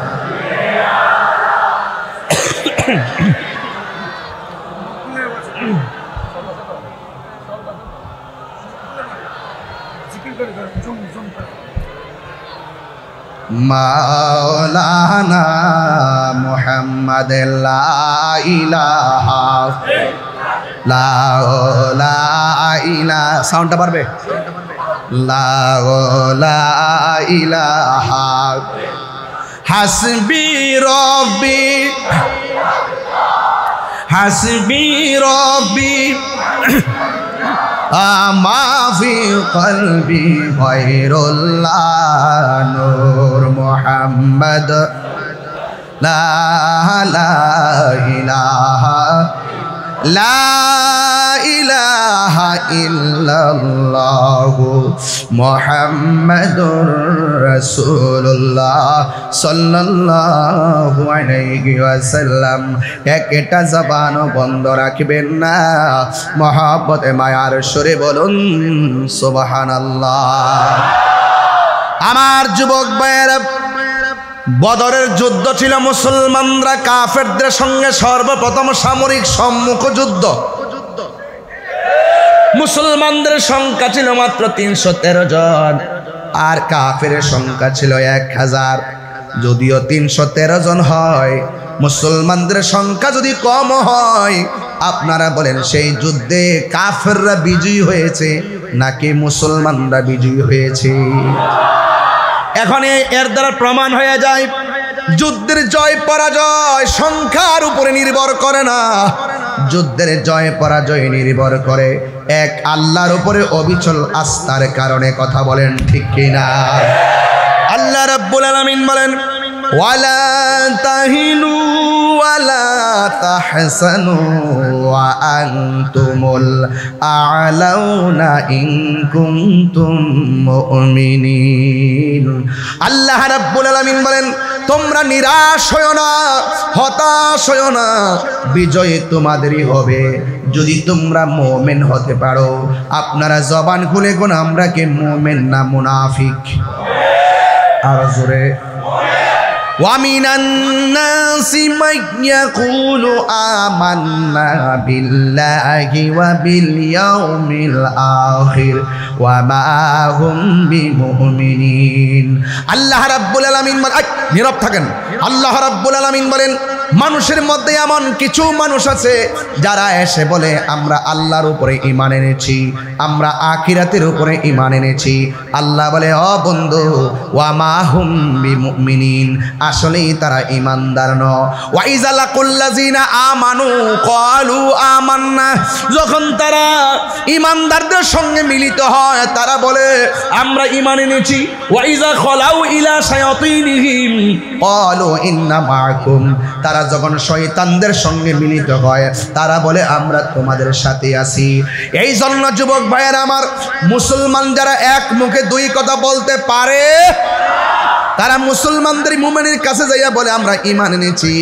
মাওলানা মুহাম্মদ মুহাম্মাদ লা ইলাহা সাউন্ডটা পারবে লা ইলাহা হাসবি রব্বি মা ফি কলবি গায়রুল্লাহ নূর মুহাম্মদ লা ইলাহা ইল্লাল্লাহু মুহাম্মাদুর রাসূলুল্লাহ সাল্লাল্লাহু আলাইহি ওয়াসাল্লাম। একটা জবানও বন্ধ রাখবেন না, মহব্বতে মায়ার সুরে বলুন সুবহানাল্লাহ। আমার যুবক ভাইয়েরা, বদরের যুদ্ধ ছিল মুসলমানরা কাফেরদের সঙ্গে সর্বপ্রথম সামরিক সম্মুখ যুদ্ধ। মুসলমানদের সংখ্যা ছিল মাত্র 313 জন, আর কাফের সংখ্যা ছিল 1000। যদিও 313 জন হয়, মুসলমানদের সংখ্যা যদি কম হয়, আপনারা বলেন সেই যুদ্ধে কাফেররা বিজয়ী হয়েছে নাকি মুসলমানরা বিজয়ী হয়েছে? এখন এর দ্বারা প্রমাণ হয়ে যায় যুদ্ধের জয় পরাজয় সংখ্যার উপরে নির্ভর করে না, যুদ্ধের জয় পরাজয় নির্ভর করে এক আল্লাহর উপরে অবিচল আস্থার কারণে। কথা বলেন ঠিক কিনা? আল্লাহ রাব্বুল আলামিন বলেন ওয়ালা তাহিনু ওয়ালা তাহসানু ওয়া আনতুমুল আ'লাউনা ইন কুনতুম মুমিনিন। আল্লাহ রাব্বুল আলামিন বলেন তোমরা নিরাশ হয়ো না, হতাশ হয়ো না, বিজয় তোমাদেরই হবে যদি তোমরা মুমিন হতে পারো। আপনারা জবান খুলে কোন আমরা কি মুমিন না মুনাফিক? আর জোরে وَمِنَ النَّاسِ مَن يَقُولُ آمَنَّا بِاللَّهِ وَبِالْيَوْمِ الْآخِرِ وَمَا هُمْ بِمُؤْمِنِينَ। আল্লাহ রাব্বুল আলামিন নীরব থাকেন। আল্লাহ রাব্বুল আলামিন বলেন মানুষের মধ্যে এমন কিছু মানুষ আছে যারা এসে বলে আমরা আল্লাহর উপরে ঈমান এনেছি, আমরা আখিরাতের উপরে ঈমান এনেছি। আল্লাহ বলে ও বন্ধু ওয়া মা হুম বিমুমিনিন, আসলেই তারা ঈমানদার নয়। ওয়া ইযা লাকুল্লাযিনা আমানু ক্বালু আমান্না, যখন তারা ঈমানদারদের সঙ্গে মিলিত হয় তারা বলে আমরা ঈমান এনেছি। ওয়া ইযা খালাউ ইলা শায়াতিনিহিম ক্বালু ইন্না মাআকুম, তারা যখন শয়তানদের সঙ্গে মিলিত হয় তারা বলে আমরা তোমাদের সাথে আছি। এই জন্য যুবক ভাইয়েরা আমার, মুসলমান যারা এক মুখে দুই কথা বলতে পারে তারা মুসলমানদের মুমিনের কাছে যাইয়া বলে আমরা ঈমান এনেছি,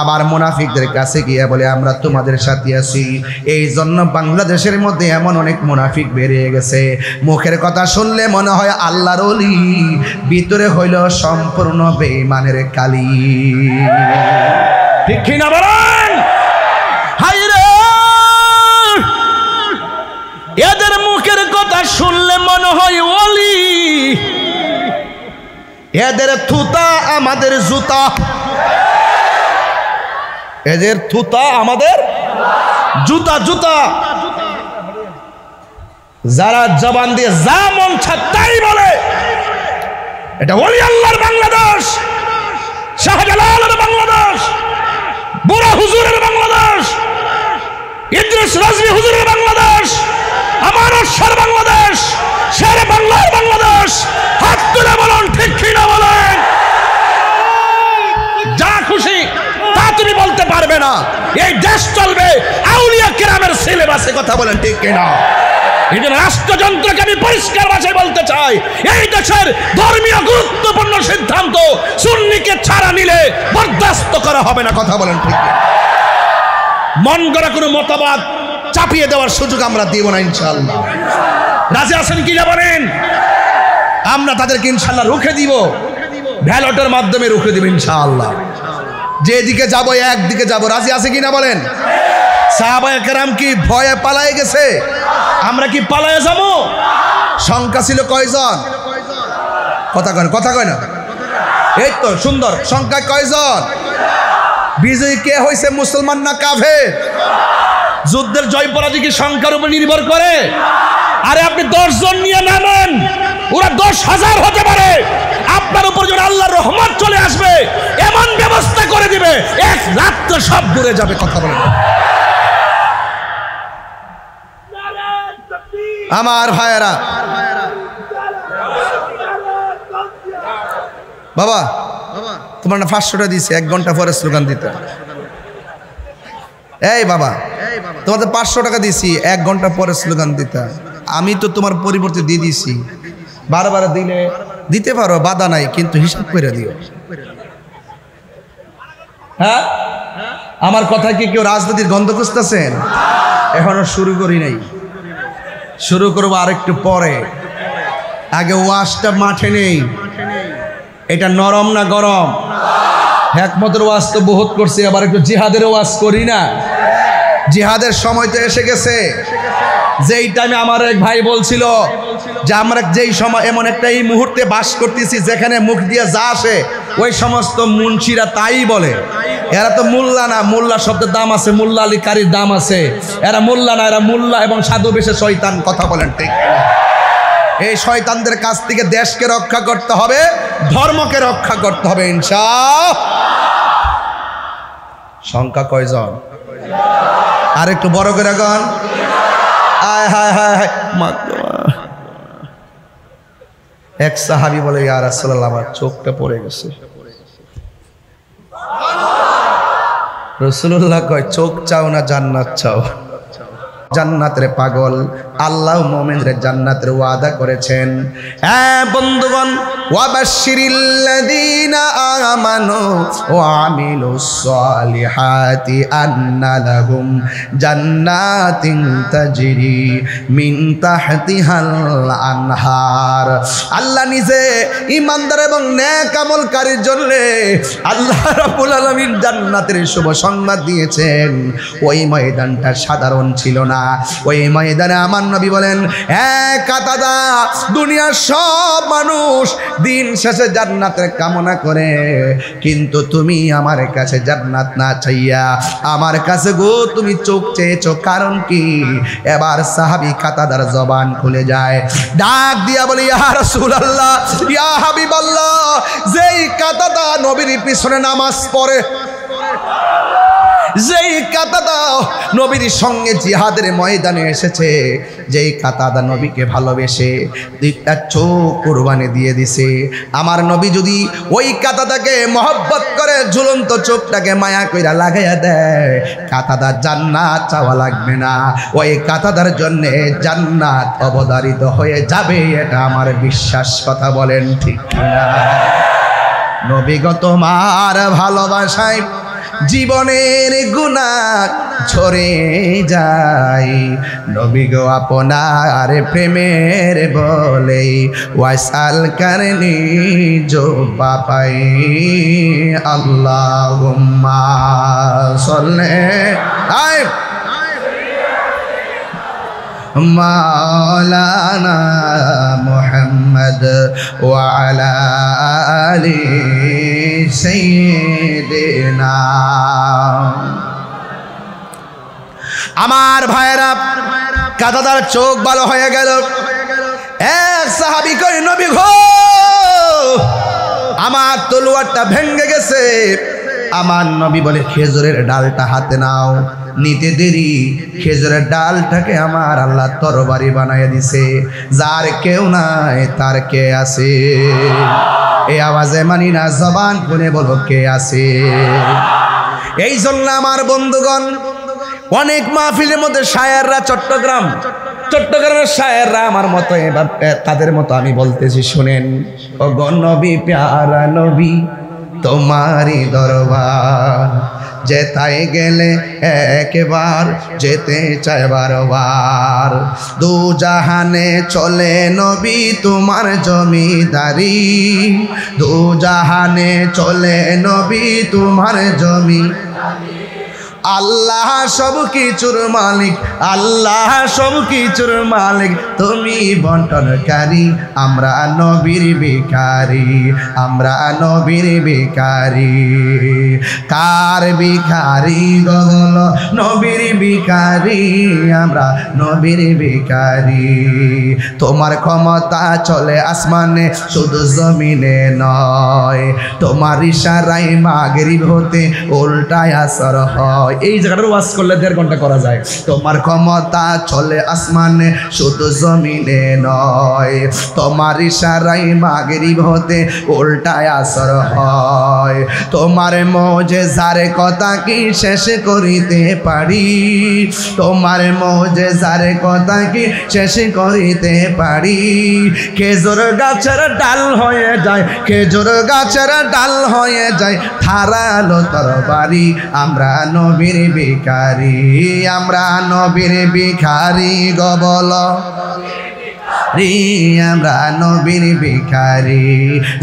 আবার মুনাফিকদের কাছে গিয়া বলে আমরা তোমাদের সাথে আছি। এই জন্য বাংলাদেশের মধ্যে এমন অনেক মুনাফিক বেরিয়ে গেছে, মুখের কথা শুনলে মনে হয় আল্লাহর ওলি, ভিতরে হইল সম্পূর্ণ বেঈমানের কালি। ঠিক কি না বলেন? হায়রে, এদের মুখের কথা শুনলে মনে হয় ওলি, এদের থুতা আমাদের জুতা, এদের থুতা আমাদের জুতা জুতা। যারা জবান দিয়ে যা মন চায় তাই বলে, এটা ওলি আল্লাহর বাংলাদেশ, শাহজালালের বাংলাদেশ, বুড়া হুজুরের বাংলাদেশ, ইদ্রিস রাজভী হুজুরের বাংলাদেশ, আমার অশ্বর বাংলাদেশ, শের বাংলার বাংলাদেশ। হাত তুলে বলুন ঠিক কি না বলেন? যা খুশি তা তুমি বলতে পারবে না, এই দেশ চলবে আউলিয়া কেরামের সিলেবাসে। কথা বলেন ঠিক কি না? এই জন্য রাষ্ট্রযন্ত্রকে আমি পরিষ্কার ভাষায় বলতে চাই, এই দেশের ধর্মীয় গুরুত্বপূর্ণ সিদ্ধান্ত সুন্নিকে ছাড়া নিলে বরদাস্ত করা হবে না। কথা বলেন ঠিক কি? মন গড়া কোনো মতবাদ চাপিয়ে দেওয়ার সুযোগ আমরা দিব না ইনশাআল্লাহ। রাজি আছেন কি না বলেন? আমরা তাদেরকে ইনশাআল্লাহ রুখে দিব, ব্যালটের মাধ্যমে রুখে দিব ইনশাআল্লাহ। যেদিকে যাব একদিকে যাব। রাজি আছে কি না বলেন? সাহাবায়ে কেরাম কি ভয়ে পালায়ে গেছে? আমরা কি পালায়ে যাব? সংখ্যা ছিল কয়জন? কথা কয় না, কথা কয় না। এই তো সুন্দর। সংখ্যা কয়জন? বিজয়ী কে হয়েছে, মুসলমান না কাফের? যুদ্ধের জয় পরাজয় কি সংখ্যার উপর নির্ভর করে? আরে আপনি 10 জন নিয়ে নামেন, ওরা 10,000 হতে পারে, আপনার উপর যখন আল্লাহর রহমত চলে আসবে এমন ব্যবস্থা করে দিবে এক রাত্রে সব দূরে যাবে। কথা বলেন আমার ভাইয়েরা। বাবা তোমার না 500 টাকা দিয়েছে, 1 ঘন্টা পরে স্লোগান দিতে। এই বাবা তোমাদের 500 টাকা দিয়েছি, 1 ঘন্টা পরে স্লোগান দিতে। আমি তো তোমার পরিবর্তে দিয়ে দিয়েছি, বারবার দিলে দিতে পারো, বাধা নাই, কিন্তু হিসাব করে দিও। হ্যাঁ, আমার কথা কি কেউ রাজনীতির গন্ধ খুঁজতেছেন? এখনো শুরু করি নাই, শুরু করবো আরেকটু পরে। আগে ওয়াজটা মাঠে নেই, এটা নরম না গরম? হেকমতের ওয়াজ তো বহুত করছি, আবার একটু জিহাদের ওয়াজ করি না? জিহাদের সময় তো এসে গেছে। যেই টাইমে আমার এক ভাই বলছিল যে আমরা যেই সময় এমন একটা এই মুহূর্তে বাস করতেছি যেখানে মুখ দিয়ে যা আসে ওই সমস্ত মুন্সিরা তাই বলে। এরা তো মোল্লা না, মোল্লা শব্দের দাম আছে, মোল্লা আলী কারির দাম আছে। এরা মোল্লা না, এরা মোল্লা এবং সাধু বেশে শয়তান। কথা বলেন ঠিক? এই শয়তানদের কাছ থেকে দেশকে রক্ষা করতে হবে, ধর্মকে রক্ষা করতে হবে ইনশাআল্লাহ। সংখ্যা কয়জন? আর একটু বড় করে গান। আয় হায় হায় হায়। এক সাহাবী বলে, ইয়া রাসূলুল্লাহ আমার চোখটা পড়ে গেছে। রাসূলুল্লাহ কয়, চোখ চাও না জান্নাত চাও? জান্নাতের পাগল, আল্লাহ মুমিনদের জান্নাতের ওয়াদা করেছেন। হ্যাঁ বন্ধুগণ, ওয়াবাশশিরিল্লাযীনা আমানু ওয়া আমিলুস সালিহাতি আন্না লাহুম জান্নাতিন তাজরি মিন তাহতিহাল আনহার। আল্লাহ নিজে ঈমানদার এবং নেক আমলকারীর জন্য আল্লাহ রাব্বুল আলামিন জান্নাতের শুভ সংবাদ দিয়েছেন। ওই ময়দানটা সাধারণ ছিল না। ওই ময়দানে আমার নবী বলেন, এক কাতাদা, দুনিয়ার সব মানুষ দিন শেষে জান্নাতের কামনা করে, কিন্তু তুমি আমার কাছে জান্নাত না চাইয়া আমার কাছে গো তুমি চোখ চেয়েছো, কারণ কি? এবার সাহাবী কাতাদার জবান খুলে যায়, ডাক দিয়া বলে, ইয়া রাসূলুল্লাহ, ইয়া হাবিবাল্লাহ, যেই কাতাদা নবীর পিছনে নামাজ পড়ে, যেই কাতাদা নবীর সঙ্গে জিহাদের ময়দানে এসেছে, যেই কাতাদা নবীকে ভালোবেসে দুইটা চোখ কুরবানি দিয়ে দিছে, আমার নবী যদি ওই কাতাদাকে মহব্বত করে ঝুলন্ত চোখটাকে মায়া কইরা লাগাইয়া দেয়, কাতাদা জান্নাত চাওয়া লাগবে না, ওই কাতাদার জন্যে জান্নাত অবধারিত হয়ে যাবে। এটা আমার বিশ্বাস। কথা বলেন ঠিক না? নবী গো তোমার ভালোবাসায় জীবনের গুনাহ ঝরে যায়, নবী গো আপনার প্রেমের বলে ওয়াসাল করনি জো বাপাই। আল্লাহুম্মা সাল্লি আলাইহি মাওলানা মুহাম্মদ ওয়া আলা আলি সাইয়্যিদিনা। আমার ভাইরা, কাতাদার চোখ ভালো হয়ে গেল। এক সাহাবী কই, নবী গো আমার তলোয়ারটা ভেঙে গেছে। আমার নবী বলে, খেজুরের ডালটা হাতে নাও। নিতে দেরি, খেজুরের ডালটাকে আমার আল্লাহ তরবারি বানাইয়া দিছে। যার কেউ নাই তার কে আছে? এই আওয়াজে মানি না, জবান খুলে বলো কে আছে? এই জন্য আমার বন্ধুগণ, অনেক মাহফিলের মধ্যে শায়েররা, চট্টগ্রামের শায়েররা আমার মতো, এবার তাদের মতো আমি বলতেছি, শুনেন। ও গো নবী, প্যারা নবী, তোমারই দরবার যেতাই গেলে একবার, যেতে চায় বারবার। দু জাহানে চলে নবী তোমার জমিদারি, দু জাহানে চলে নবী তোমার জমি। আল্লাহ সব কিছুর মালিক, আল্লাহ সব কিছুর মালিক, তুমি বন্টনকারী, আমরা নবীর ভিখারি, আমরা নবীর ভিখারি। কার ভিখারি গো বলো? নবীর ভিখারি, আমরা নবীর ভিখারি। তোমার ক্ষমতা চলে আসমানে শুধু জমিনে নয়, তোমার ইশারায় মাগরিব হতে উল্টায় আসর হয়। এই জায়গাটার ওয়াজ করলে 1.5 ঘন্টা করা যায়। তোমার ক্ষমতা চলে আসমানে শুধু জমিনে নয়, তোমার ইশারায় মাগরিব হতে উল্টায় আসর হয়। তোমার মুজিজার কথা কি শেষ করিতে পারি? তোমার মুজিজার কথা কি শেষ করিতে পারি? খেজুর গাছের ডাল হয়ে যায়, খেজুর গাছের ডাল হয়ে যায় ধারালো তরবারি, আমরা নবীর ভিখারি, আমরা নবীর ভিখারি গো বলো? আমরা নবীর ভিখারি।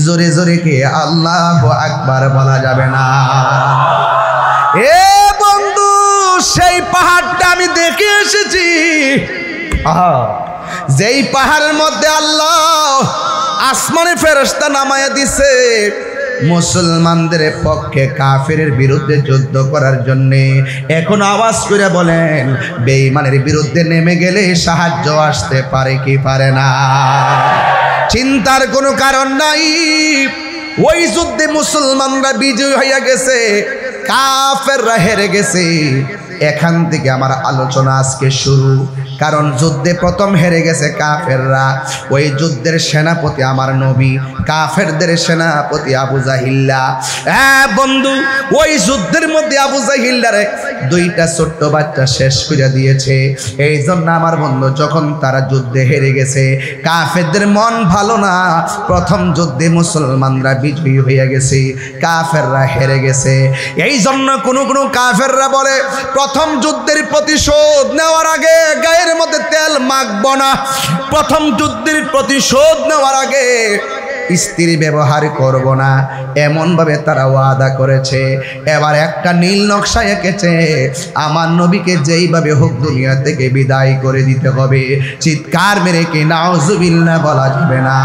জোরে জোরে কে আল্লাহু আকবার বলা যাবে না? এ বন্ধু, সেই পাহাড়টা আমি দেখে এসেছি, যেই পাহাড়ের মধ্যে আল্লাহ আসমানে ফেরেশতা নামায়া দিছে মুসলমানদের পক্ষে কাফেরের বিরুদ্ধে যুদ্ধ করার জন্য। এখন আওয়াজ করে বলেন, বেঈমানের বিরুদ্ধে নেমে গেলে সাহায্য আসতে পারে কি পারে না? চিন্তার কোনো কারণ নাই। ওই যুদ্ধে মুসলমানরা বিজয় হইয়া গেছে, কাফেররা হেরে গেছে। এখান থেকে আমার আলোচনা আজকে শুরু। কারণ যুদ্ধে প্রথম হেরে গেছে কাফেররা। ওই যুদ্ধের সেনাপতি আমার নবী, কাফেরদের সেনাপতি আবু জাহিল্লা। হ্যাঁ বন্ধু, ওই যুদ্ধের মধ্যে আবু জাহিল্লারে 2টা ছোট্ট বাচ্চা শেষ করে দিয়েছে। এই জন্য আমার বন্ধু, যখন তারা যুদ্ধে হেরে গেছে, কাফেরদের মন ভালো না। প্রথম যুদ্ধে মুসলমানরা বিজয়ী হয়ে গেছে, কাফেররা হেরে গেছে। এই জন্য কোনো কোনো কাফেররা বলে, প্রথম যুদ্ধের প্রতিশোধ নেওয়ার আগে গায়ের মধ্যে তেল মাখবো না, প্রথম যুদ্ধের প্রতিশোধ নেওয়ার আগে স্ত্রী ব্যবহার করব না, এমন ভাবে তারা ওয়াদা করেছে। এবার একটা নীল নকশা এঁকেছে, আমার নবীকে যেইভাবে হোক দুনিয়া থেকে বিদায় করে দিতে হবে। চিৎকার মেরে কি নাউজুবিল্লাহ বলা যাবে না?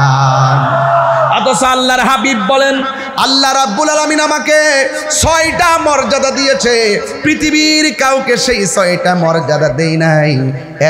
অথচ আল্লাহর হাবিব বলেন, আল্লাহ রাব্বুল আলামিন আমাকে 6টা মর্যাদা দিয়েছে, পৃথিবীর কাউকে সেই 6টা মর্যাদা দেই নাই।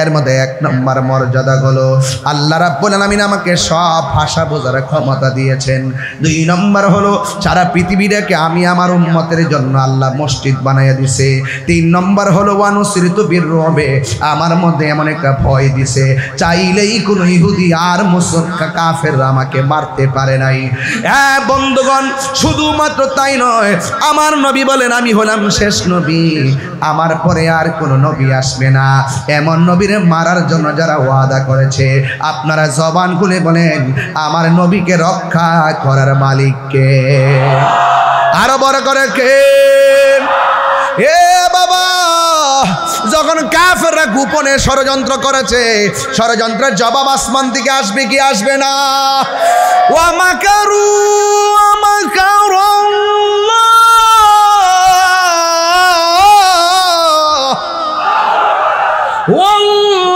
এর মধ্যে 1 নম্বর মর্যাদা হলো আল্লাহ রাব্বুল আলামিন আমাকে সব ভাষা বোঝার ক্ষমতা দিয়েছেন। 2 নম্বর হলো সারা পৃথিবীটাকে আমি আমার উম্মতের জন্য আল্লাহ মসজিদ বানাইয়া দিছে। 3 নম্বর হলো ওয়ানুসিরতু বিররুবে, আমার মধ্যে এমন একটা ভয় দিছে, চাইলেই কোনো ইহুদি আর মুসলমান কাফেররা আমাকে মারতে পারে নাই। হ্যাঁ বন্ধুগণ, শুধুমাত্র তাই নয়, আমার নবী বলেন আমি হলাম শেষ নবী, আমার পরে আর কোনো নবী আসবে না। এমন নবীর মারার জন্য যারা ওয়াদা করেছে, আপনারা জবান খুলে বলেন, আমার নবীকে রক্ষা করার মালিককে? আরো বড় করে কে? এ বাবা, যখন কাফেররা গোপনে ষড়যন্ত্র করেছে, ষড়যন্ত্রের জবাব আসমান থেকে আসবে কি আসবে না? ওয়া মাকারু ওয়া মাকারুল্লাহ,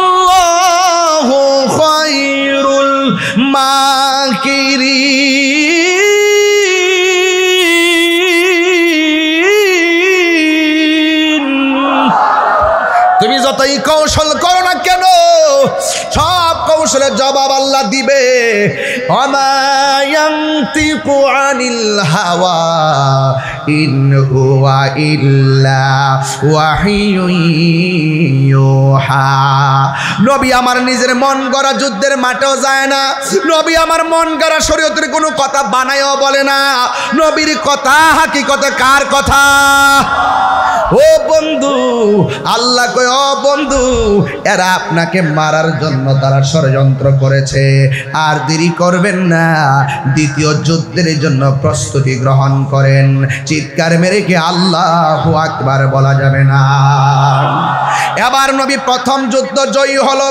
ওয়াল্লাহু খায়রুল মাকিরিন। তুমি যতই কৌশল করো না কেন, সব কৌশলের জবাব আল্লাহ দিবে। ওমা ইয়ানতিকু আনিল হাওয়া ইন হুয়া ইল্লা ওয়াহিয়ুন ইউহা। নবী আমার নিজের মন গড়া যুদ্ধের মাঠেও যায় না, নবী আমার মন গড়া শরীয়তের কোনো কথা বানায়ও বলে না। নবীর কথা হাকিকতে কার কথা? ও বন্ধু, আল্লাহ কয়, ও বন্ধু, এরা আপনাকে মারার জন্য তারা ষড়যন্ত্র করেছে, আর দেরি করবেন না, দ্বিতীয় যুদ্ধের জন্য প্রস্তুতি গ্রহণ করেন। চিৎকার মেরে কি আল্লাহু আকবার বলা যাবে না? এবার নবী প্রথম যুদ্ধ জয়ী হলো,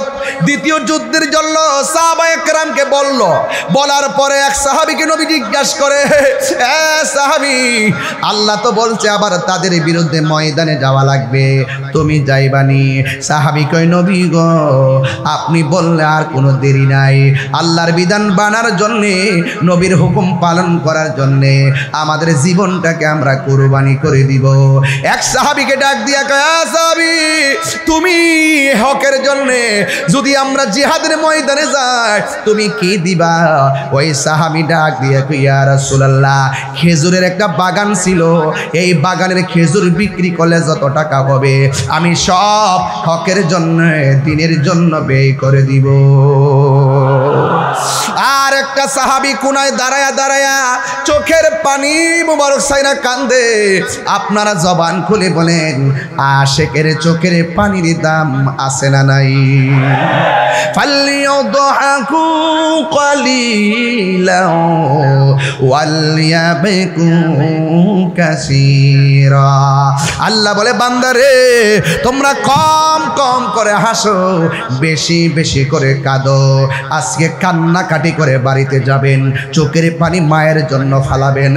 দ্বিতীয় যুদ্ধের জন্য সাহাবায়ে কেরামকে বলল। বলার পরে এক সাহাবীকে নবী জিজ্ঞাসা করে, এ সাহাবী, আল্লাহ তো বলছে আবার তাদের বিরুদ্ধে ময়দানে যাওয়া লাগবে। লাগবে, তুমি যাইবানি। সাহাবী কয় নবী গো আপনি বললে আর কোনো দেরি নাই, আল্লাহর বিধান বানার জন্যে, নবীর হুকুম পালন করার জন্যে আমাদের জীবনটাকে আমরা কুরবানি করে দিব। এক সাহাবীকে ডাক দিয়া কয় সাহাবী তুমি হকের জন্যে যদি আমরা জিহাদের ময়দানে যাই তুমি কি দিবা? ওই সাহাবী ডাক দিয়া কয় ইয়া রাসূলুল্লাহ খেজুরের একটা বাগান ছিল, এই বাগানের খেজুর বিক্রি করলে যত টাকা হবে আমি সব হকের জন্য দিনের জন্য ব্যয় করে দিব। আর একটা সাহাবী কোনায় দাঁড়ায়া দাঁড়ায়া চোখের পানি মুবারক সাইরা কান্দে। আপনারা জবান খুলে বলেন আশেকের চোখের পানির দাম আছে না নাই? ফালিয়াদহাকু কালিলাও ওয়ালিয়াবকু কাসীরা। আল্লাহ বলে বান্দারে তোমরা কম কম করে হাসো, বেশি বেশি করে কাঁদো। আজকে কান্নাকাটি করে বাড়িতে যাবেন, চোখের পানি মায়ের জন্য ফালাবেন,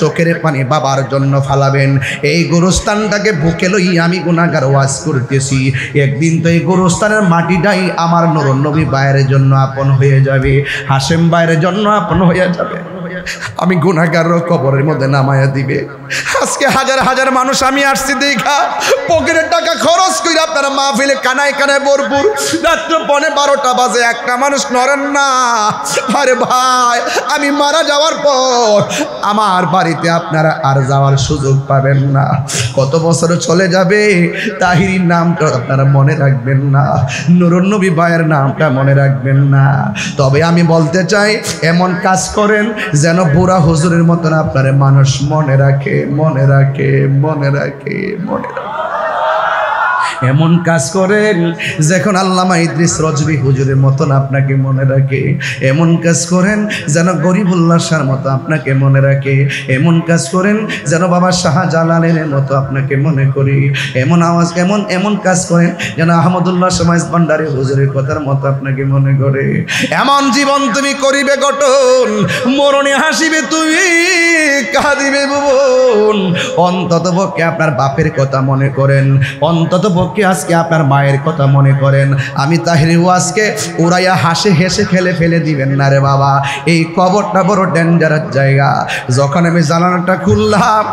চোখের পানি বাবার জন্য ফালাবেন। এই গোরস্থানটাকে বুকে লই আমি গুনাহগার ওয়াজ করতেছি, একদিন তো এই গোরস্থানের মাটিটাই আমার নূরুন নবী ভাইয়ের জন্য আপন হয়ে যাবে, হাশেম ভাইয়ের জন্য আপন হয়ে যাবে। আমি গুনাহগারও কবরের মধ্যে নামায়া দিবে। আজকে হাজার হাজার মানুষ আমি আসছি দেখা পকেটের টাকা খরচ করে আপনারা মাহফিলে কানায় কানায় ভরপুর, রাত্র 12টা বাজে একটা মানুষ নড়েন না। আরে ভাই আমি মারা যাওয়ার পর আমার বাড়িতে আপনারা আর যাওয়ার সুযোগ পাবেন না। কত বছর চলে যাবে তাহিরির নামটা আপনারা মনে রাখবেন না, নূরুন নবী ভাইয়ের নামটা মনে রাখবেন না। তবে আমি বলতে চাই এমন কাজ করেন যেন বুড়া হুজুরের মতন আপনারা মানুষ মনে রাখে, মনে রাখে, মনে রাখে, মনে রাখে। এমন কাজ করেন যখন আল্লামা ইদ্রিস রজবি হুজুরের মতন আপনাকে মনে রাখে। এমন কাজ করেন যেন গরিবুল্লাহ শাহর মতো আপনাকে মনে রাখে। এমন কাজ করেন যেন বাবা শাহজালালের মতো আপনাকে মনে করি। এমন কাজ করেন যেন আহমদুল্লাহ সমাজ ভান্ডারী হুজুরের কথার মতো আপনাকে মনে করে। এমন জীবন তুমি করিবে গঠন, মরণে হাসিবে তুমি, কাঁদিবে ভুবন। অন্তত পক্ষে আপনার বাপের কথা মনে করেন, অন্তত পক্ষে আজকে আপনার মায়ের কথা মনে করেন। আমি তাহিরি ওয়াজকে উড়াইয়া হাসে হেসে খেলে ফেলে দিবেন না রে বাবা। এই কবরটা বড় ডেঞ্জারাস জায়গা। যখন আমি জানালাটা খুললাম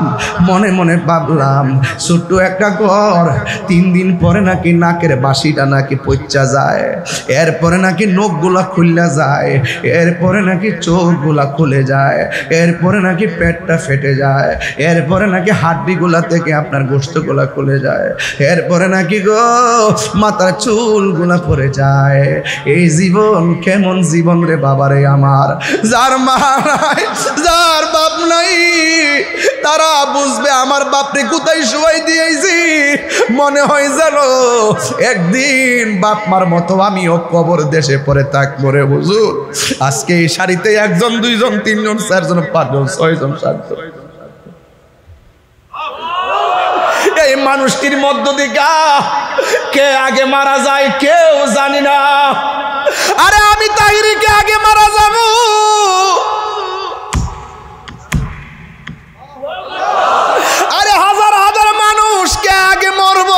মনে মনে ভাবলাম ছোট্ট একটা ঘর, 3 দিন পরে নাকি নাকের বাসিটা নাকি পচা যায়, এরপরে নাকি নখগুলা খুললা যায়, এরপরে নাকি চোখগুলা খুলে যায়, এরপরে নাকি পেটটা ফেটে যায়, এরপরে নাকি হাড্ডিগুলা থেকে আপনার গোশতগুলা খুলে যায়, এরপরে নাকি গো মাথার চুলগুলা পড়ে যায়। এই জীবন কেমন জীবন রে বাবারে আমার। যার মা নাই, যার বাপ নাই, তারা বুঝবে আমার বাপরে কোথায় শুয়াই দিয়েছি। মনে হয় জানো একদিন বাপ মার মতো আমিও কবর দেশে পড়ে থাকবো রে হুজুর। আজকে এই সারিতে 1 জন 2 জন 3 জন 4 জন 5 জন 6 জন 7 জন এই মানুষটির মধ্য থেকে কে আগে মারা যায় কেউ জানি না। আরে আমি তাহিরিকে আগে মারা যাব, আরে হাজার হাজার মানুষ কে আগে মরব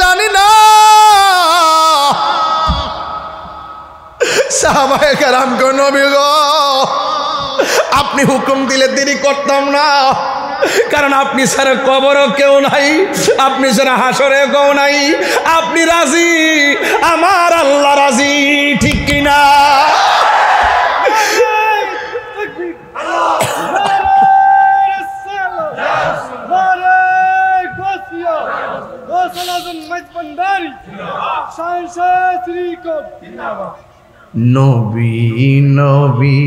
জানি না। সাহাবায়ে কেরাম গো নবী গো আপনি হুকুম দিলে দেরি করতাম না, কারণ আপনি ছাড়া কবরও কেউ নাই, আপনি ছাড়া হাসরে কেউ নাই। আপনি রাজি, আমার আল্লাহ রাজি, ঠিক কিনা? নবী নবী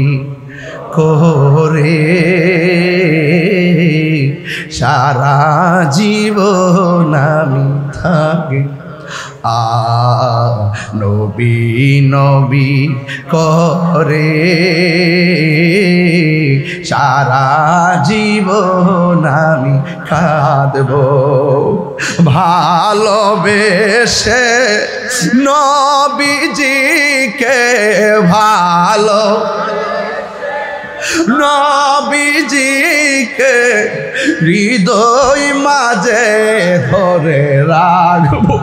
করে সারা জীবন আমি থাকি, নবী নবী করে সারা জীবন আমি কাঁদব, ভালোবেসে নবীজিকে ভালো নবীজিকে হৃদয় মাঝে ধরে রাখবো।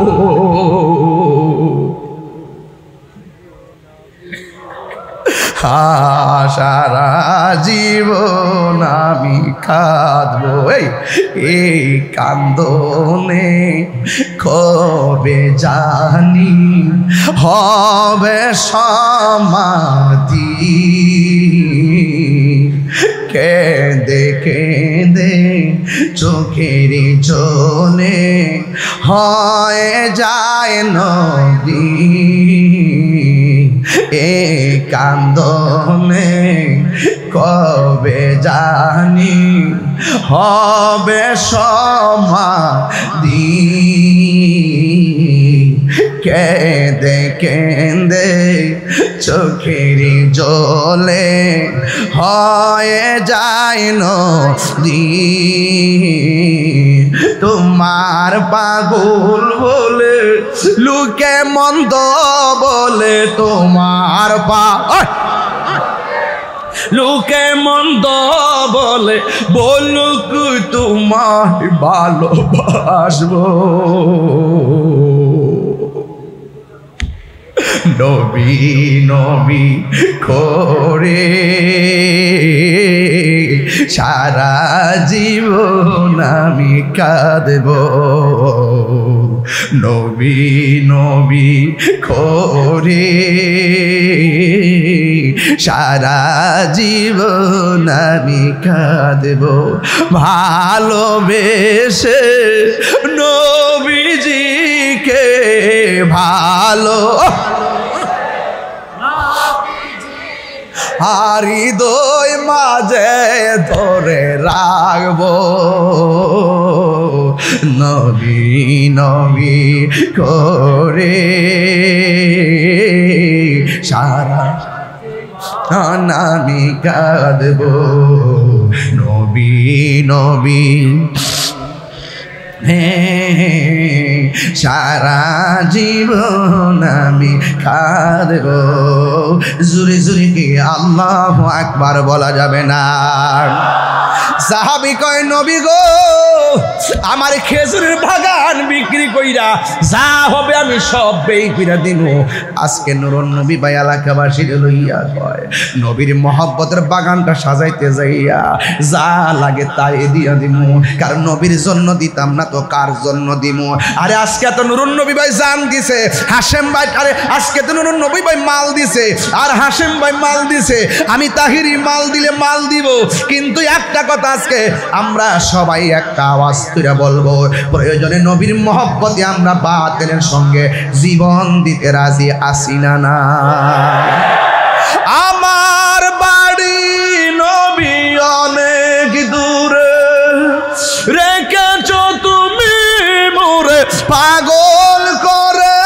সারা জীবন আমি কাঁদবো এই কান্দনে, কবে জানি হবে সমাধি। কেঁদে কেঁদে চোখের জলে হয়ে যায় নদী। এ কান্দনে কবে জানি হবে সমাধি। কেঁদে কেঁদে চোখের জলে হয়ে যায় নদী। তোমার পাগল বলে লোকে মন্দ বলে, তোমার লোকে মন্দ বলে বলুক তোমায় ভালোবাসবো। নবী নবী করে সারা জীবন আমি কাঁদবো। নবী নবী করে সারা জীবন আমি কাঁদবো। ভালোবেসে নবীজিকে ভালো হৃদয় মাঝে ধরে রাখবো। নবী নবী করে সারা আমি কাঁদবো। নবী নবী সারা জীবন আমি কাঁদবো। জুরে জুরে কি আল্লাহু আকবার বলা যাবে না? সাহাবী কয়, নবী গো, আমার খেজুরের বাগান বিক্রি কইরা যা হবে আমি সব বেই কইরা দিব। আজকে নুরুন নবী ভাই এলাকাবাসীর লইয়া কয়, নবীর মহব্বতের বাগানটা সাজাইতে যাইয়া যা লাগে তাই দিয়া দিব, কারণ নবীর জন্য দিতাম না তো কার জন্য দিব? আরে আজকে তো নুরুন নবী ভাই জান দিছে, হাশেম ভাই, আরে আজকে তো নুরুন নবী ভাই মাল দিছে আর হাশেম ভাই মাল দিছে, আমি তাহিরি মাল দিলে মাল দিব। কিন্তু একটা কথা আজকে আমরা সবাই একটা আওয়াজ তুলে বলবো, প্রয়োজনে নবীর মহব্বতে আমরা বাতিলের সঙ্গে জীবন দিতে রাজি আছি না না? আমার বাড়ি নবী অনেক দূরে, রেখেছ তুমি মোরে পাগল করে।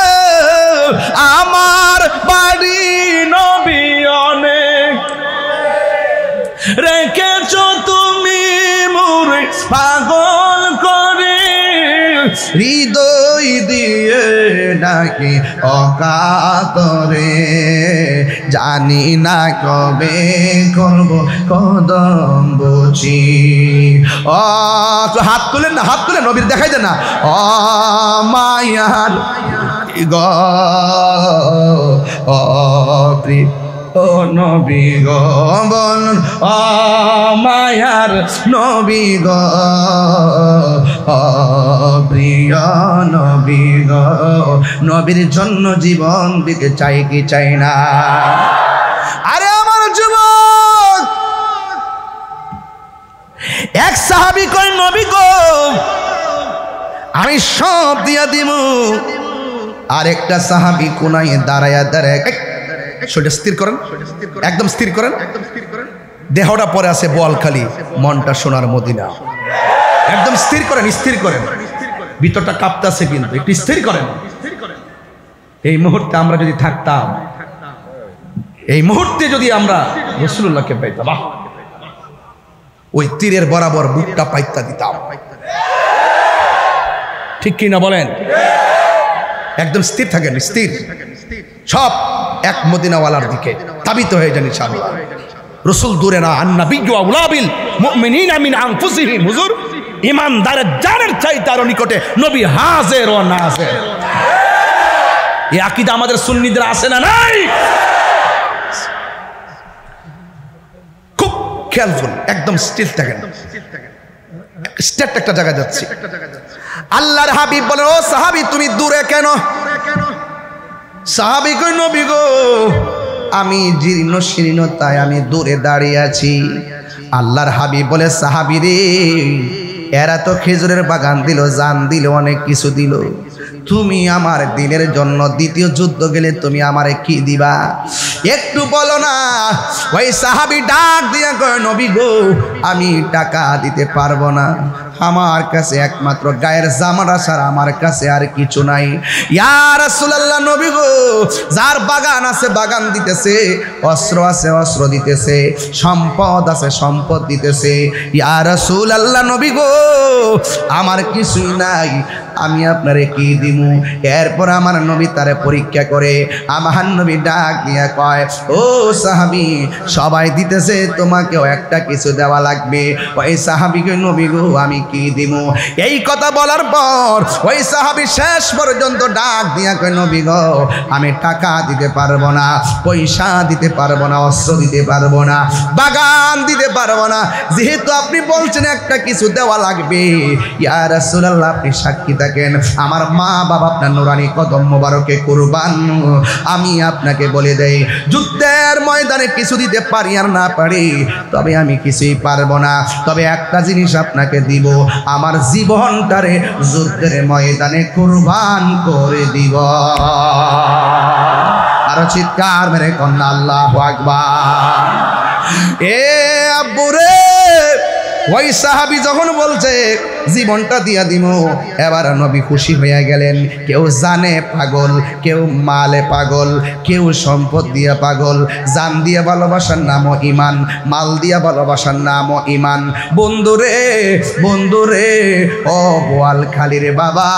আমার বাড়ি নবী অনেক, রেখেছ তুমি মোরে পাগল করে। হৃদয় দিয়ে ডাকি অকাতরে, জানি না কবে করব কদম বুঝি। হাত তুলেন না, হাত তুলে নবীর দেখাই দেন না। মায়ার ও নবী গো বলুন, মায়ার নবী গো, প্রিয় নবী গো, নবীর জন্য জীবন দিতে চাই কি চাই না? আরে আমার যুবক, এক সাহাবী কয়, নবী গো আমি সব দিয়া দিব। আরেকটা সাহাবী কোনায় দাঁড়ায়া দাঁড়ায়, সেটা স্থির করেন, একদম স্থির করেন। দেহটা পরে আছে বোয়ালখালী, মনটা সোনার মদিনা। একদম স্থির করেন, স্থির করেন, ভিতরটা কাঁপতেছে কিন্তু একটু স্থির করেন। এই মুহূর্তে আমরা যদি থাকতাম, এই মুহূর্তে যদি আমরা রাসূলুল্লাহকে পাইতাম, ওই তীরের বরাবর বুকটা পাইতা দিতাম। ঠিক কি না বলেন? একদম স্থির থাকেন, স্থির, সব এক মদিনাওয়ালার দিকে তাবিত হয়ে যান ইনশাআল্লাহ। রাসূল দূরে না, আন-নাবিয়্যু আউলা বিল মুমিনিনা মিন আনফুসিহিম। হুজুর, ইমানদারের জানের চাইতে আরো নিকটে নবী হাজির ও নাজির। এই আকীদা আমাদের সুন্নিদের আছে না নাই? খুব খেয়ালফুল, একদম স্টিল থাকেন। স্টেট একটা জায়গা যাচ্ছি। আল্লাহর হাবিব বলেন, ও সাহাবী তুমি দূরে কেন? সাহাবী কই, নবী গো আমি জীর্ণ শীর্ণতায় আমি দূরে দাঁড়িয়ে আছি। আল্লাহর হাবিব বলে, সাহাবী রে, এরা তো খেজুরের বাগান দিল, জান দিল, অনেক কিছু দিল, তুমি আমার দিনের জন্য দ্বিতীয় যুদ্ধ গেলে তুমি আমারে কি দিবা? একটু বলো না। ওই সাহাবী ডাক দিয়া কয়, নবী গো আমি টাকা দিতে পারবো না, আমার কাছে একমাত্র গায়ের জামাটা ছাড়া আমার কাছে আর কিছু নাই। ইয়া রাসূলুল্লাহ, নবী গো যার বাগান আছে বাগান দিতেছে, অস্ত্র আছে অস্ত্র দিতেছে, সম্পদ আছে সম্পদ দিতেছে। ইয়া রাসূলুল্লাহ, নবী গো আমার কিছুই নাই, আমি আপনারে কি দিমু? এরপর আমার নবী তারে পরীক্ষা করে, আমার নবী ডাক দিয়া কয়, ও সাহাবী সবাই দিতেছে, তোমাকেও একটা কিছু দেওয়া লাগবে। ওই সাহাবীকে, নবী গো আমি কি দিমু? এই কথা বলার পর ওই সাহাবী শেষ পর্যন্ত ডাক দিয়া কয়, নবী গো আমি টাকা দিতে পারবো না, পয়সা দিতে পারবো না, অস্ত্র দিতে পারবো না, বাগান দিতে পারবো না, যেহেতু আপনি বলছেন একটা কিছু দেওয়া লাগবে। ইয়া রাসূলুল্লাহ আপনি সাক্ষী থাকেন, আমার মা বাবা আপনার নুরানি কদম মোবারকে কুরবান। আমি আপনাকে বলে দেই, যুদ্ধের ময়দানে কিছু দিতে পারি আর না পারি, তবে আমি কিছুই পারবো না, তবে একটা জিনিস আপনাকে দিব, আমার জীবনটারে যুদ্ধের ময়দানে কুরবান করে দিব। আরো চিৎকার মেরে কন্যা আল্লাহু আকবার। এ আব্বুরে, ওই সাহাবী যখন বলছে জীবনটা দিয়া দিব, এবার নবী খুশি হয়ে গেলেন। কেউ জানে পাগল, কেউ মালে পাগল, কেউ সম্পদ দিয়া পাগল। জান দিয়া ভালোবাসার নামও ইমান, মাল দিয়া ভালোবাসার নামও ইমান। বন্ধুরে বন্ধুরে, ও বোয়ালখালীর বাবা,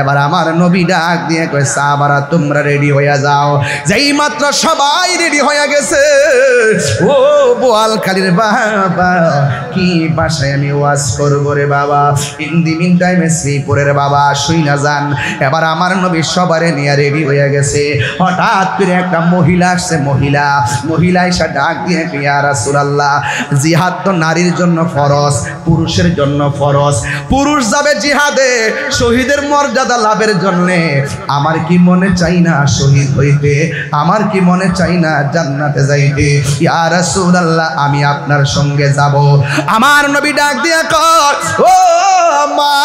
এবার আমার নবী ডাক দিয়ে কয়, সাহাবারা তোমরা রেডি হয়ে যাও। যেই মাত্র সবাই রেডি হয়ে গেছে, ও বোয়ালখালীর বাবা কি বাসায় আমি ওয়াজ করবো রে বাবা, ইন দি মিন টাইমে শ্রীপুরের বাবা শুই না যান। এবার আমার নবী সবারে নিয়ে রেডি হয়ে গেছে। হঠাৎ করে একটা মহিলা আসছে, মহিলা এসে ডাক দিয়ে, ইয়া রাসূলুল্লাহ জিহাদ তো নারীর জন্য ফরজ, পুরুষের জন্য ফরজ, পুরুষ যাবে জিহাদে শহীদের মর্যাদা লাভের জন্য, আমার কি মনে চাই না শহীদ হইতে, আমার কি মনে চাই না জান্নাতে যাইতে? ইয়া রাসূলুল্লাহ আমি আপনার সঙ্গে যাব। আমার নবী ডাক দিয়া কয়, ও মা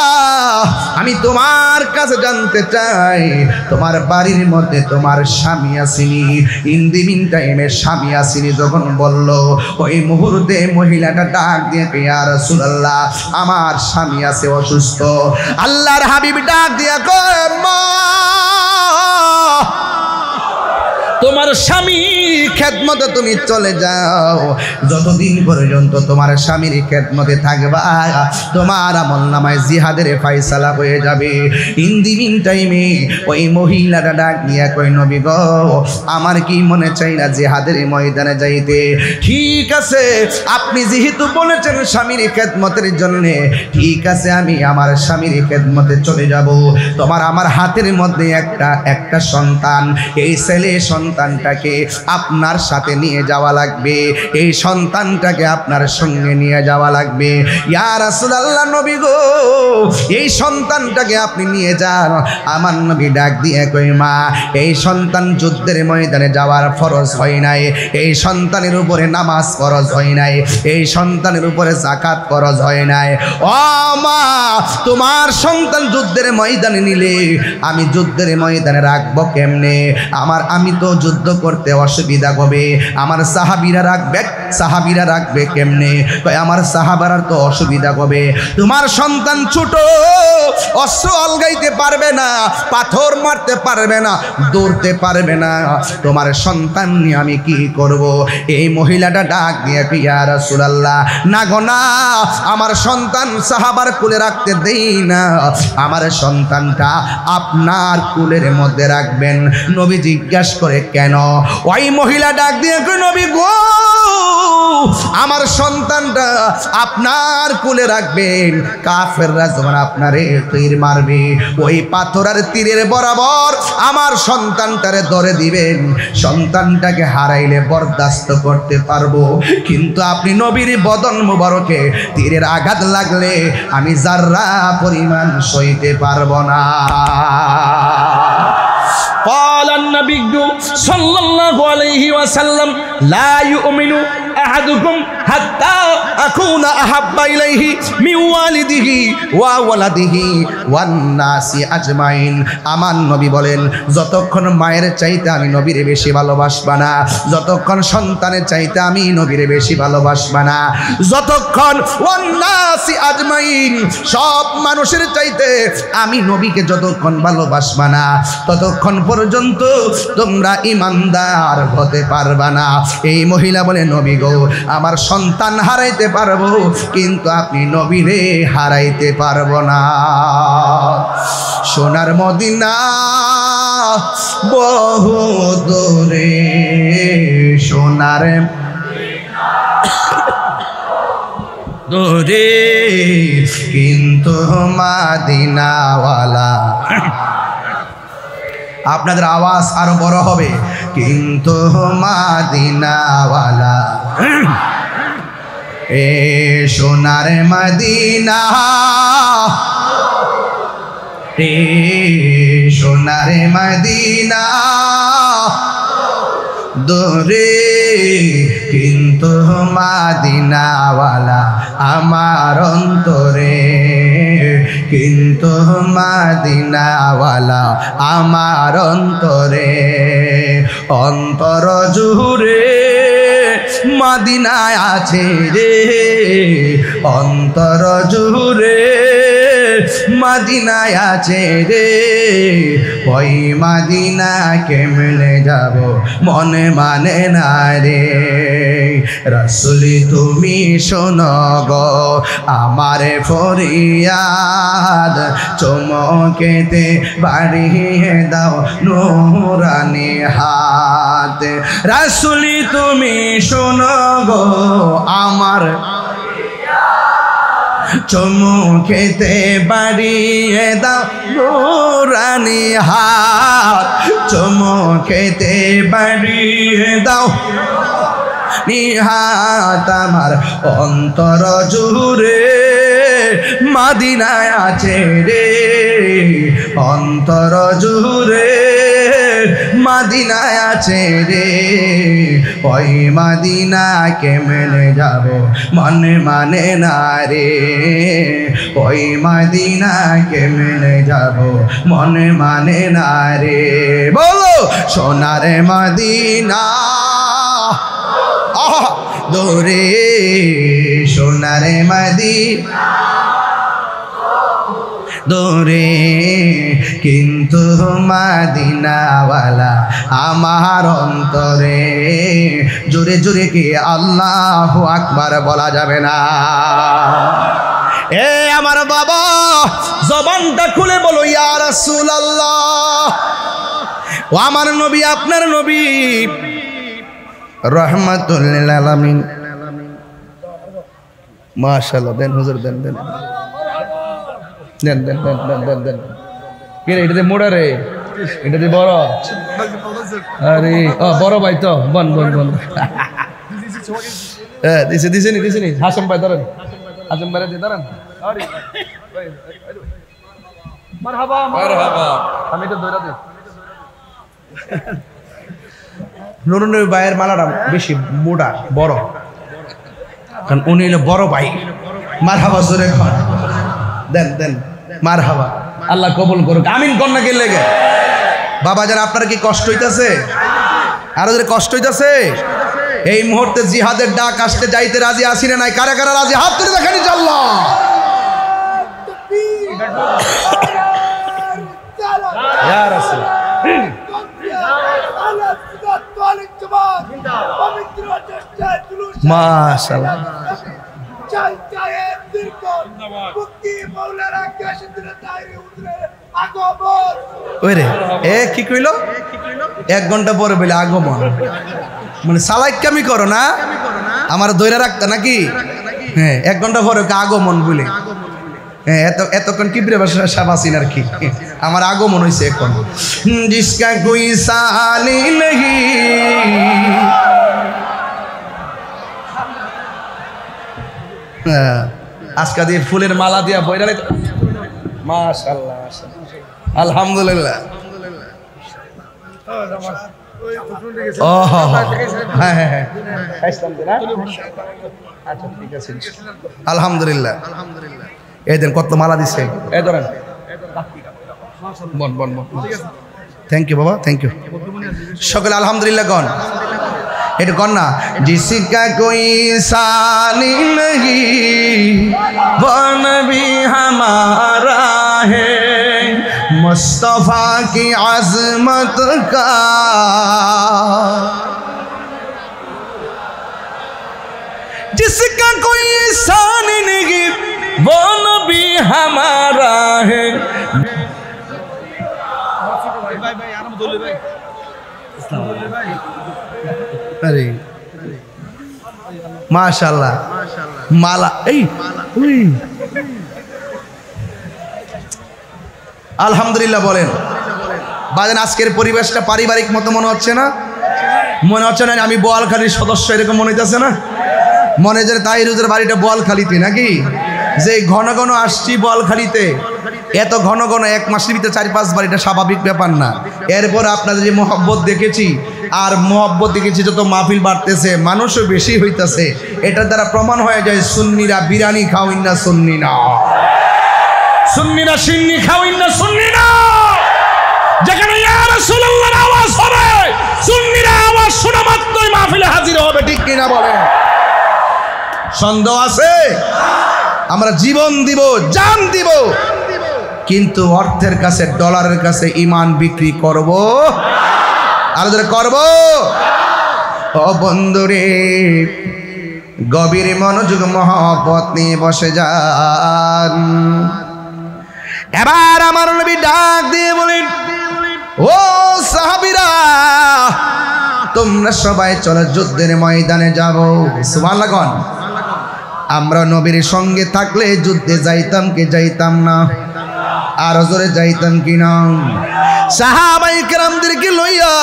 আমি তোমার কাছে জানতে চাই, তোমার বাড়ির মধ্যে তোমার স্বামী আসেনি? ইন দি মিন টাইমে স্বামী আসেনি যখন বলল, ওই মুহূর্তে মহিলাটা ডাক দিয়ে, ইয়া রাসূলুল্লাহ আমার স্বামী আছে অসুস্থ। আল্লাহর হাবিব ডাক দিয়া কয়, মা তোমার স্বামী খেদমতে তুমি চলে যাও, যতদিন পর্যন্ত তোমার স্বামীর খেদমতে থাকবা তোমার আমলনামায় জিহাদের ফয়সালা হয়ে যাবে। ইন দি মিন টাইমে ওই মহিলাটা ডাক দিয়া কই, নবী গো আমার কি মনে চাই না জিহাদের ময়দানে যাইতে? ঠিক আছে, আপনি যেহেতু বলেছেন স্বামীর খেদমতের জন্য, ঠিক আছে আমি আমার স্বামীর খেদমতে চলে যাব। তোমার আমার হাতের মধ্যে একটা সন্তান, এই ছেলে সন্তানটাকে আপনার সাথে নিয়ে যাওয়া লাগবে, এই সন্তানটাকে আপনার সঙ্গে নিয়ে যাওয়া লাগবে। ইয়া রাসূলুল্লাহ নবী গো এই সন্তানটাকে আপনি নিয়ে যান। আমার নবী ডাক দিয়ে কই, মা এই সন্তান যুদ্ধের ময়দানে যাওয়ার ফরজ হয় নাই, এই সন্তানের উপরে নামাজ ফরজ হয় নাই, এই সন্তানের উপরে যাকাত ফরজ হয় নাই। ও মা তোমার সন্তান যুদ্ধের ময়দানে নিলে আমি যুদ্ধের ময়দানে রাখবো কেমনে? আমি তো যুদ্ধ করতে অসুবিধা হবে, আমার সাহাবীরা রাখবে সাহাবীরা রাখবে কেমনে? কয় আমার সাহাবারা তো অসুবিধা হবে, তোমার সন্তান ছোট, অস্ত্র অলগাইতে পারবে না, পাথর মারতে পারবে না, দৌড়তে পারবে না, তোমার সন্তান নিয়ে আমি কি করব? এই মহিলাটা ডাক দিয়ে ইয়া রাসূলুল্লাহ, না গো না, আমার সন্তান সাহাবার কোলে রাখতে দেই না, আমার সন্তানটা আপনার কুলের মধ্যে রাখবেন। নবী জিজ্ঞাসা করে কেন? ওই মহিলা ডাক দিয়ে কয় নবী গো, আমার সন্তানটা আপনার কুলে রাখবেন, কাফেররা যখন আপনারে তীর মারবে ওই পাথরের তীরের বরাবর আমার সন্তানটারে ধরে দিবেন, সন্তানটাকে হারাইলে বরদাস্ত করতে পারবো, কিন্তু আপনি নবীর বদন মুবারকে তীরের আঘাত লাগলে আমি যাররা পরিমাণ সইতে পারবো না। قال النبي صلى الله عليه وسلم لا يؤمن أحدكم حتى أكون أحب إليه من والده وولده والناس أجمعين। আমার নবী বলেন, যতক্ষণ মায়ের চাইতে আমি নবীরে বেশি ভালোবাসবা না, যতক্ষণ সন্তানের চাইতে আমি নবীরে বেশি ভালোবাসবা না, যতক্ষণ ওয়ান্নাসি আজমাইন সব মানুষের চাইতে আমি নবীকে যতক্ষণ ভালোবাসবা না, ততক্ষণ পর্যন্ত তোমরা ঈমানদার হতে পারবা না। এই মহিলা বলে, নবী গো, আমার সন্তান হারাইতে পারবো, কিন্তু আপনি নবীরে হারাইতে পারবো না। সোনার মদিনা বহু দূরে, সোনার দূরে, কিন্তু মদিনাওয়ালা, আপনাদের আওয়াজ আরো বড় হবে, কিন্তু মদিনাওয়ালা, এ সোনার মদিনা, এ সোনার মদিনা দূরে, কিন্তু মদিনাওয়ালা আমার অন্তরে, কিন্তু মদিনাওয়ালা আমার অন্তরে, অন্তর জুড়ে মদিনায় আছে রে, অন্তর জুড়ে মদিনায় আছে রে, ওই মদিনা কেমনে যাব মনে মানে না রে। রাসূলি তুমি শোনো গো আমার ফরিয়াদ, চমকেতে বাড়িয়ে দাও নূরানি হাত। রাসূলি তুমি শোনো গো আমার চমকেতে বাড়িয়ে দাও নূরানি হাত, চমকেতে বাড়িয়ে দাও নিহাত, আমার অন্তর জুড়ে মদিনায় আছে রে, অন্তর জুড়ে মদিনায় আছে রে, ওই মদিনা কেমনে যাব মনে মানে না রে, ওই মদিনা কেমনে যাব মনে মানে না রে। বলো সোনার মদিনা দূরে, সোনার মদিনা দূরে, কিন্তু মদিনাওয়ালা আমার অন্তরে। জোরে জোরে কি আল্লাহু আকবার বলা যাবে না? এ আমার বাবা, জবানটা খুলে বলো ইয়া রাসূলুল্লাহ। ও আমার নবী, আপনার নবী রহমাতুল লিল আলামিন। মাশাআল্লাহ, দেন হুজুর, দেন দেন দেন দেন দেন দেন দেন। কে রে, এটাতে মোড়া রে, এটাতে বড়? আরে ও বড় ভাই তো, বন বন বন। হ্যাঁ দিছে দিছে নি, দিছে নি। হাসম ভাই ধরেন, হাসম ভাই ধরেন। মারহাবা মারহাবা, আমি তো দৌড়া দিই। নুরুন ভাইয়ের মালাটা বেশি মোটা বড়, কারণ উনি হলো বড় ভাই। মারহাবা জোরে খান, দেন দেন মারহাবা। আল্লাহ কবুল করুক, আমিন কন্যা কে লেগে। বাবা যান, আপনার কি কষ্ট হইতাছে? আরো যদি কষ্ট হইতাছে, এই মুহূর্তে জিহাদের ডাক আসতে যাইতে রাজি আছি না নাই? কারা কারা রাজি? হাত তুলে দেখেন ইনশাআল্লাহ। ইয়া রাসূল মাশাআল্লাহ। ওরে এ কি কইল? 1 ঘন্টা পরে বলে আগমন, মানে সালাইকামি করো না, আমার দইরা রাখতা নাকি? হ্যাঁ 1 ঘন্টা পরে আগমন বলে। হ্যাঁ এতক্ষণ কিবরে শাবাসিন আর কি, আমার আগমন হয়েছে এখন। জিসকা কোই সালি নেহি আজকা দিয়ে ফুলের মালা দিয়া বইরা মাশাআল্লাহ মাশাআল্লাহ আলহামদুলিল্লাহ। ও হ্যাঁ হ্যাঁ হ্যাঁ আচ্ছা ঠিক আছে আলহামদুলিল্লাহ। এই দেন কত মালা দিছে, এই ধরেন বন বন বন। থ্যাংক ইউ বাবা, থ্যাংক ইউ। সকলে আলহামদুলিল্লাহ কন, এটা কন না। জিসকা কোই সানি নেহি वो नबी हमारा है, मुस्तफा की अजमत का जिसका कोई शान नहीं वो नबी हमारा है। अरे माशाल्लाह माला আলহামদুলিল্লাহ বলেন। বাজেন আজকের পরিবেশটা পারিবারিক মতো মনে হচ্ছে না? মনে হচ্ছে না আমি বোয়ালখালীর সদস্য এরকম মনে হইতেছে না? মনে যে তাহিরুজের বাড়িটা বোয়ালখালীতে নাকি? যে ঘন ঘন আসছি বোয়ালখালীতে, এত ঘন ঘন 1 মাসের ভিতরে 4-5 বার, এটা স্বাভাবিক ব্যাপার না। এরপর আপনাদের যে মহব্বত দেখেছি আর মহব্বত দেখেছি, যত মাহফিল বাড়তেছে মানুষও বেশি হইতেছে, এটার দ্বারা প্রমাণ হয়ে যায় সুন্নিরা বিরিয়ানি খাওইন না সুন্নি না, সুন্নিরা সিন্নি খাওইন না সুন্নি না। যেখানে ইয়া রাসূলুল্লাহর আওয়াজ হবে, সুন্নিরা আওয়াজ শোনা মাত্রই মাহফিলে হাজির হবে, ঠিক কিনা বলেন? সন্দেহ আছে? আমরা জীবন দিব, জান দিব, কিন্তু অর্থের কাছে, ডলারের কাছে ঈমান বিক্রি করব আর যারা করব। ও বন্ধুরে, গভীর মনোযোগ মহব্বত নিয়ে বসে যান। এবার আমার নবী ডাক দিয়ে বলেন, ও সাহাবীরা, তোমরা সবাই চলো যুদ্ধের ময়দানে যাব। সুবহানাল্লাহ কোন? আমরা নবীর সঙ্গে থাকলে যুদ্ধে যাইতাম কি যাইতাম না? আর জোরে যাইতাম কি না? সাহাবায়ে কেরামদেরকে লইয়া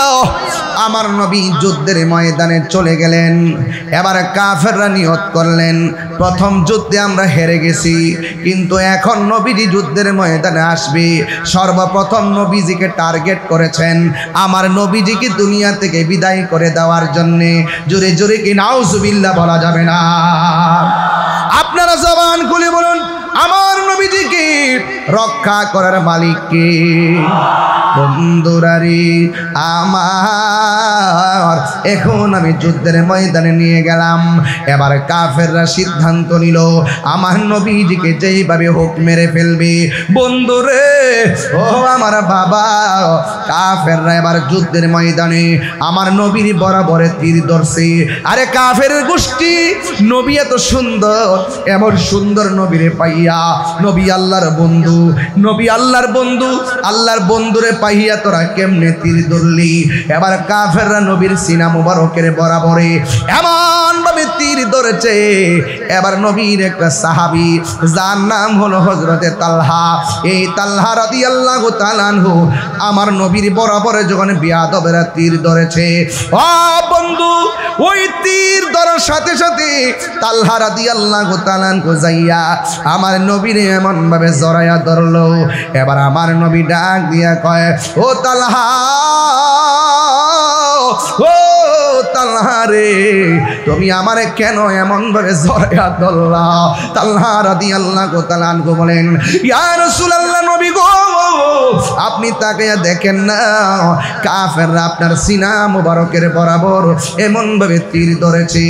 আমার নবী যুদ্ধের ময়দানে চলে গেলেন। এবার কাফেররা নিয়ত করলেন, প্রথম যুদ্ধে আমরা হেরে গেছি, কিন্তু এখন নবীজি যুদ্ধের ময়দানে আসবে। সর্বপ্রথম নবীজিকে টার্গেট করেছেন, আমার নবীজিকে দুনিয়া থেকে বিদায় করে দেওয়ার জন্যে। জোরে জোরে কি নাউজুবিল্লাহ বলা যাবে না? আপনারা জবান খুলে বলুন, আমার নবীজিকে রক্ষা করার মালিক কে? বন্ধুরারি আমার, এখন আমি যুদ্ধের ময়দানে নিয়ে গেলাম। এবার কাফেররা সিদ্ধান্ত নিল আমার নবীজিকে যেইভাবে হোক মেরে ফেলবে। বন্ধুরে ও আমার বাবা, কাফেররা এবার যুদ্ধের ময়দানে আমার নবীর বরাবরে তীর ধরছে। আরে কাফের গোষ্ঠী, নবী এত সুন্দর, এমন সুন্দর নবীরে পাইয়া, নবী আল্লাহর বন্ধু, নবী আল্লাহর বন্ধু, আল্লাহর বন্ধুরে পাইয়া তোরা কেমনে তীর ধরলি? এবার কাফেররা নবীর সিনা মুবারকের বরাবরে এমন ভাবে তীর ধরেছে। এবার নবীর একটা সাহাবী, যার নাম হলো হযরতে তালহা, এই তালহা রাদিয়াল্লাহু তাআলা আনহু আমার নবীর বরাবরে যখন বিয়াদবেরা তীর ধরেছে, ও বন্ধু, ওই তীর ধরার সাথে সাথে তালহা রাদিয়াল্লাহু তাআলা আনহু যাইয়া আমার নবীর এমন ভাবে জড়াইয়া ধরলো। এবার আমার নবী ডাক দিয়া কয়, ও তালহা, ও তালহা রে, তুমি আমারে কেন এমন ভাবে জড়াইয়া ধরলা? তালহা রাদিয়াল্লাহু তাআলা আনহু বলেন, ইয়া রাসূলুল্লাহ, নবী গো, আপনি তাকে দেখেন না, কাফেররা আপনার সিনা মুবারকের বরাবর এমন ভাবে তীর ধরেছে।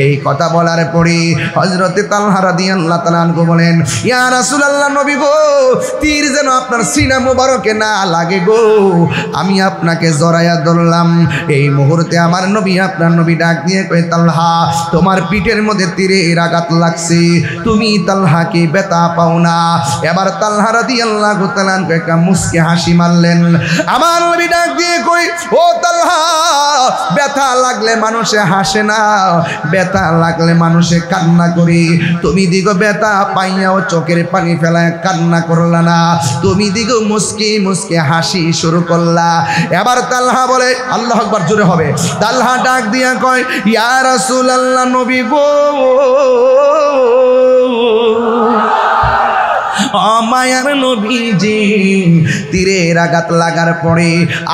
এই কথা বলার পরে হযরতে তালহা রাদিয়াল্লাহু তাআলা আনহু বলেন, ইয়া রাসূলুল্লাহ, নবী গো, তীর যেন আপনার সিনা মুবারকে না লাগে গো, আমি আপনাকে জড়াইয়া ধরলাম। এই মুহূর্তে আমার নবী, আপনার নবী ডাক দিয়ে কয়, তালহা, তোমার পিঠের মধ্যে তীরের আঘাত লাগছে, তুমি তালহা কি ব্যথা পাও না? এবার তালহা রাদিয়াল্লাহু তাআলা একটা মুস্কি হাসি মারলেন। আমার নবী ডাক দিয়ে কই, ও তালহা, ব্যথা লাগলে মানুষে হাসে না, ব্যথা লাগলে মানুষে কান্না করি। তুমি দিগো ব্যথা পাইয়াও চোখের পানি ফেলায় কান্না করলা না, তুমি দিগো মুস্কি মুস্কি হাসি শুরু করলা। এবার তালহা বলে, আল্লাহু আকবার, জোরে হবে। তালহা ডাক দিয়া কয়, ইয়া রাসূলুল্লাহ, নবী গো, মায়ার নবীজি, তীরের আঘাত লাগার পরে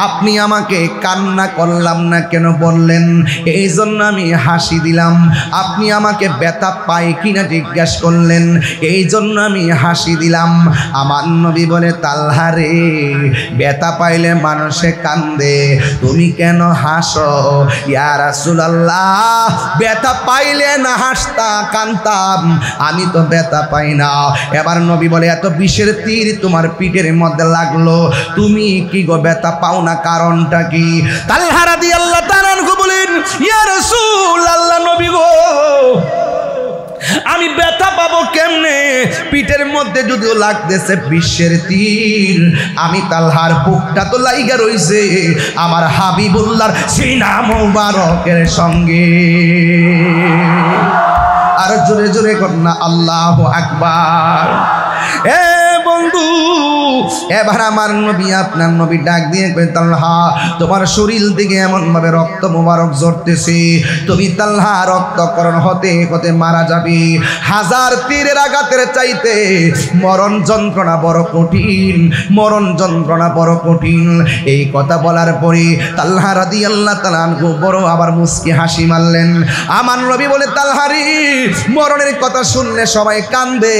আপনি আমাকে কান্না করলাম না কেন বললেন? এই জন্য আমি হাসি দিলাম। আপনি আমাকে ব্যথা পাই কিনা জিজ্ঞাসা করলেন, এই জন্য আমি হাসি দিলাম। আমার নবী বলে, তালহা রে, ব্যথা পাইলে মানুষে কান্দে, তুমি কেন হাসো? ইয়া রাসূলুল্লাহ, ব্যথা পাইলে না হাসতা কান্দতাম, আমি তো ব্যথা পাই না। এবার নবী বলে, এত বিষের তীর তোমার পিঠের মধ্যে লাগলো, তুমি কি গো ব্যথা পাও না, কারণটা কি? তালহা রাদিয়াল্লাহু তাআলা আনহু বলেন, ইয়া রাসূলুল্লাহ, নবী গো, আমি ব্যথা পাবো কেমনে? পিঠের মধ্যে যদিও লাগতেছে বিষের তীর, আমি তালহার বুকটা তো লাইগা রইছে আমার হাবিবুল্লাহর সিনা মুবারকের সঙ্গে। আর জোরে জোরে কন্যা আল্লাহু আকবার। এ বন্ধু, এবার আমার নবী, আপনার নবী ডাক দিয়ে কই, তালহা, তোমার শরীর থেকে এমন ভাবে রক্ত মোবারক ঝরতেছে, তুমি তালহা রক্তকরণ হতে হতে মারা যাবে। হাজার তীরের আঘাতের চাইতে মরণ যন্ত্রণা বড় কঠিন, মরণ যন্ত্রণা বড় কঠিন। এই কথা বলার পরে তালহা রাদিয়াল্লাহু তাআলা আনহু বড় আবার মুস্কি হাসি মারলেন। আমার নবী বলে, তালহারি, মরণের কথা শুনলে সবাই কান্দে,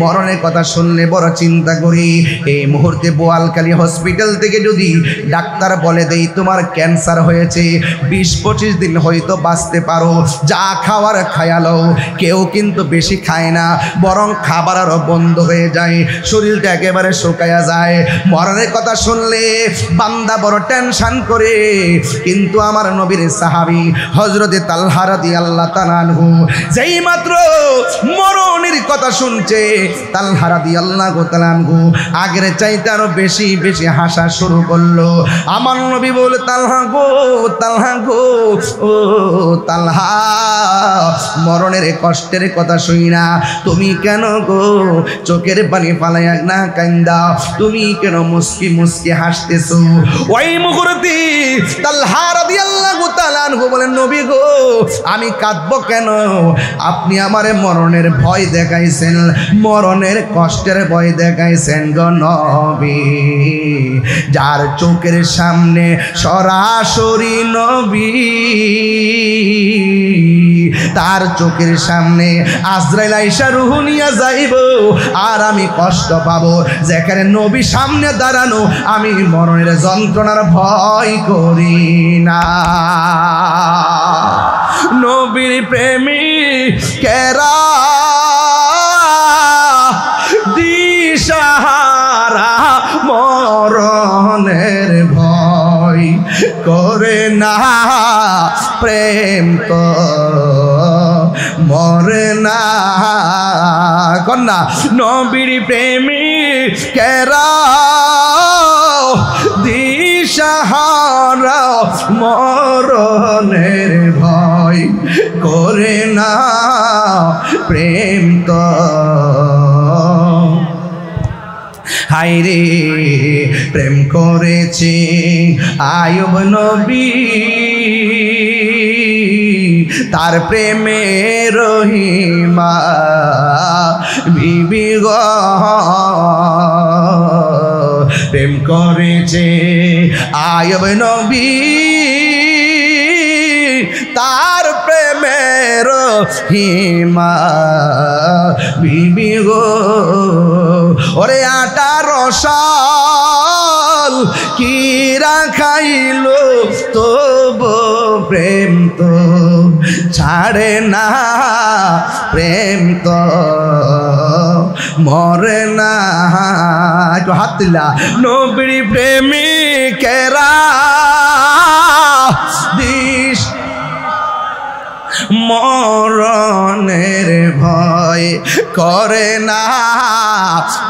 মরণের কথা শুনলে বড় চিন্তা করি। এই মুহূর্তে বোয়ালখালী হসপিটাল থেকে যদি ডাক্তার বলে দেই তোমার ক্যান্সার হয়েছে, 20-25 দিন হয়তো বাঁচতে পারো, যা খাওয়ার খায়ালো, কেউ কিন্তু বেশি খায় না, বরং খাবার আরও বন্ধ হয়ে যায়, শরীরটা একেবারে শুকায়া যায়। মরণের কথা শুনলে বান্দা বড় টেনশন করে। কিন্তু আমার নবীর সাহাবী হযরতে তালহা রাদিয়াল্লাহু তাআলা আনহু যেই মাত্র মরণের কথা শুনছে, তালহা রাদিয়াল্লাহু তাআলা আনহু আগের চাইতে আরো বেশি বেশি হাসা শুরু করলো। আমার নবী বলে, তালহা গো, তালহা গো, ও তালহা, মরণের কষ্টের কথা শুই না তুমি কেন গো চোখের পানি ফালাইয়া না কান্দা, তুমি কেন মুস্কি মুস্কি হাসতেছো? ওই মুহূর্তে তালহা রাদিয়াল্লাহু তাআলা আনহু বলেন, নবী গো, আমি কাঁদবো কেন? আপনি আমারে মরণের ভয় দেখাইছেন, মরণের কষ্টের ভয় দেখাইছেন গো নবী। যার চোখের সামনে সরাসরি নবী, তার চোখের সামনে আজরাইল আইসা রূহ নিয়া যাইব, আর আমি কষ্ট পাবো। যেখানে নবী সামনে দাঁড়ানো, আমি মরণের যন্ত্রণার ভয় করি না। নবীর প্রেমিকেরা দিশাহারা মরণের ভয় করে না, প্রেম তো মরে না। কন্যা, নবীর প্রেমিকেরা দিশাহারা মরণের ভয় করে না, প্রেম তো। হায়রে, প্রেম করেছে আয়ুব নবী, তার প্রেমে রহিমা বিবি গো, প্রেম করেছে আয়ুব নবী, তার প্রেমের রহিমা বিবি গো। ওরে 18 সাল কি রাখাইল তব প্রেম তো ছাড়ে না, প্রেম তো মরে না। একটু হাত দিলা। নবীর প্রেমিকেরা দিস মরণের ভয় করে না,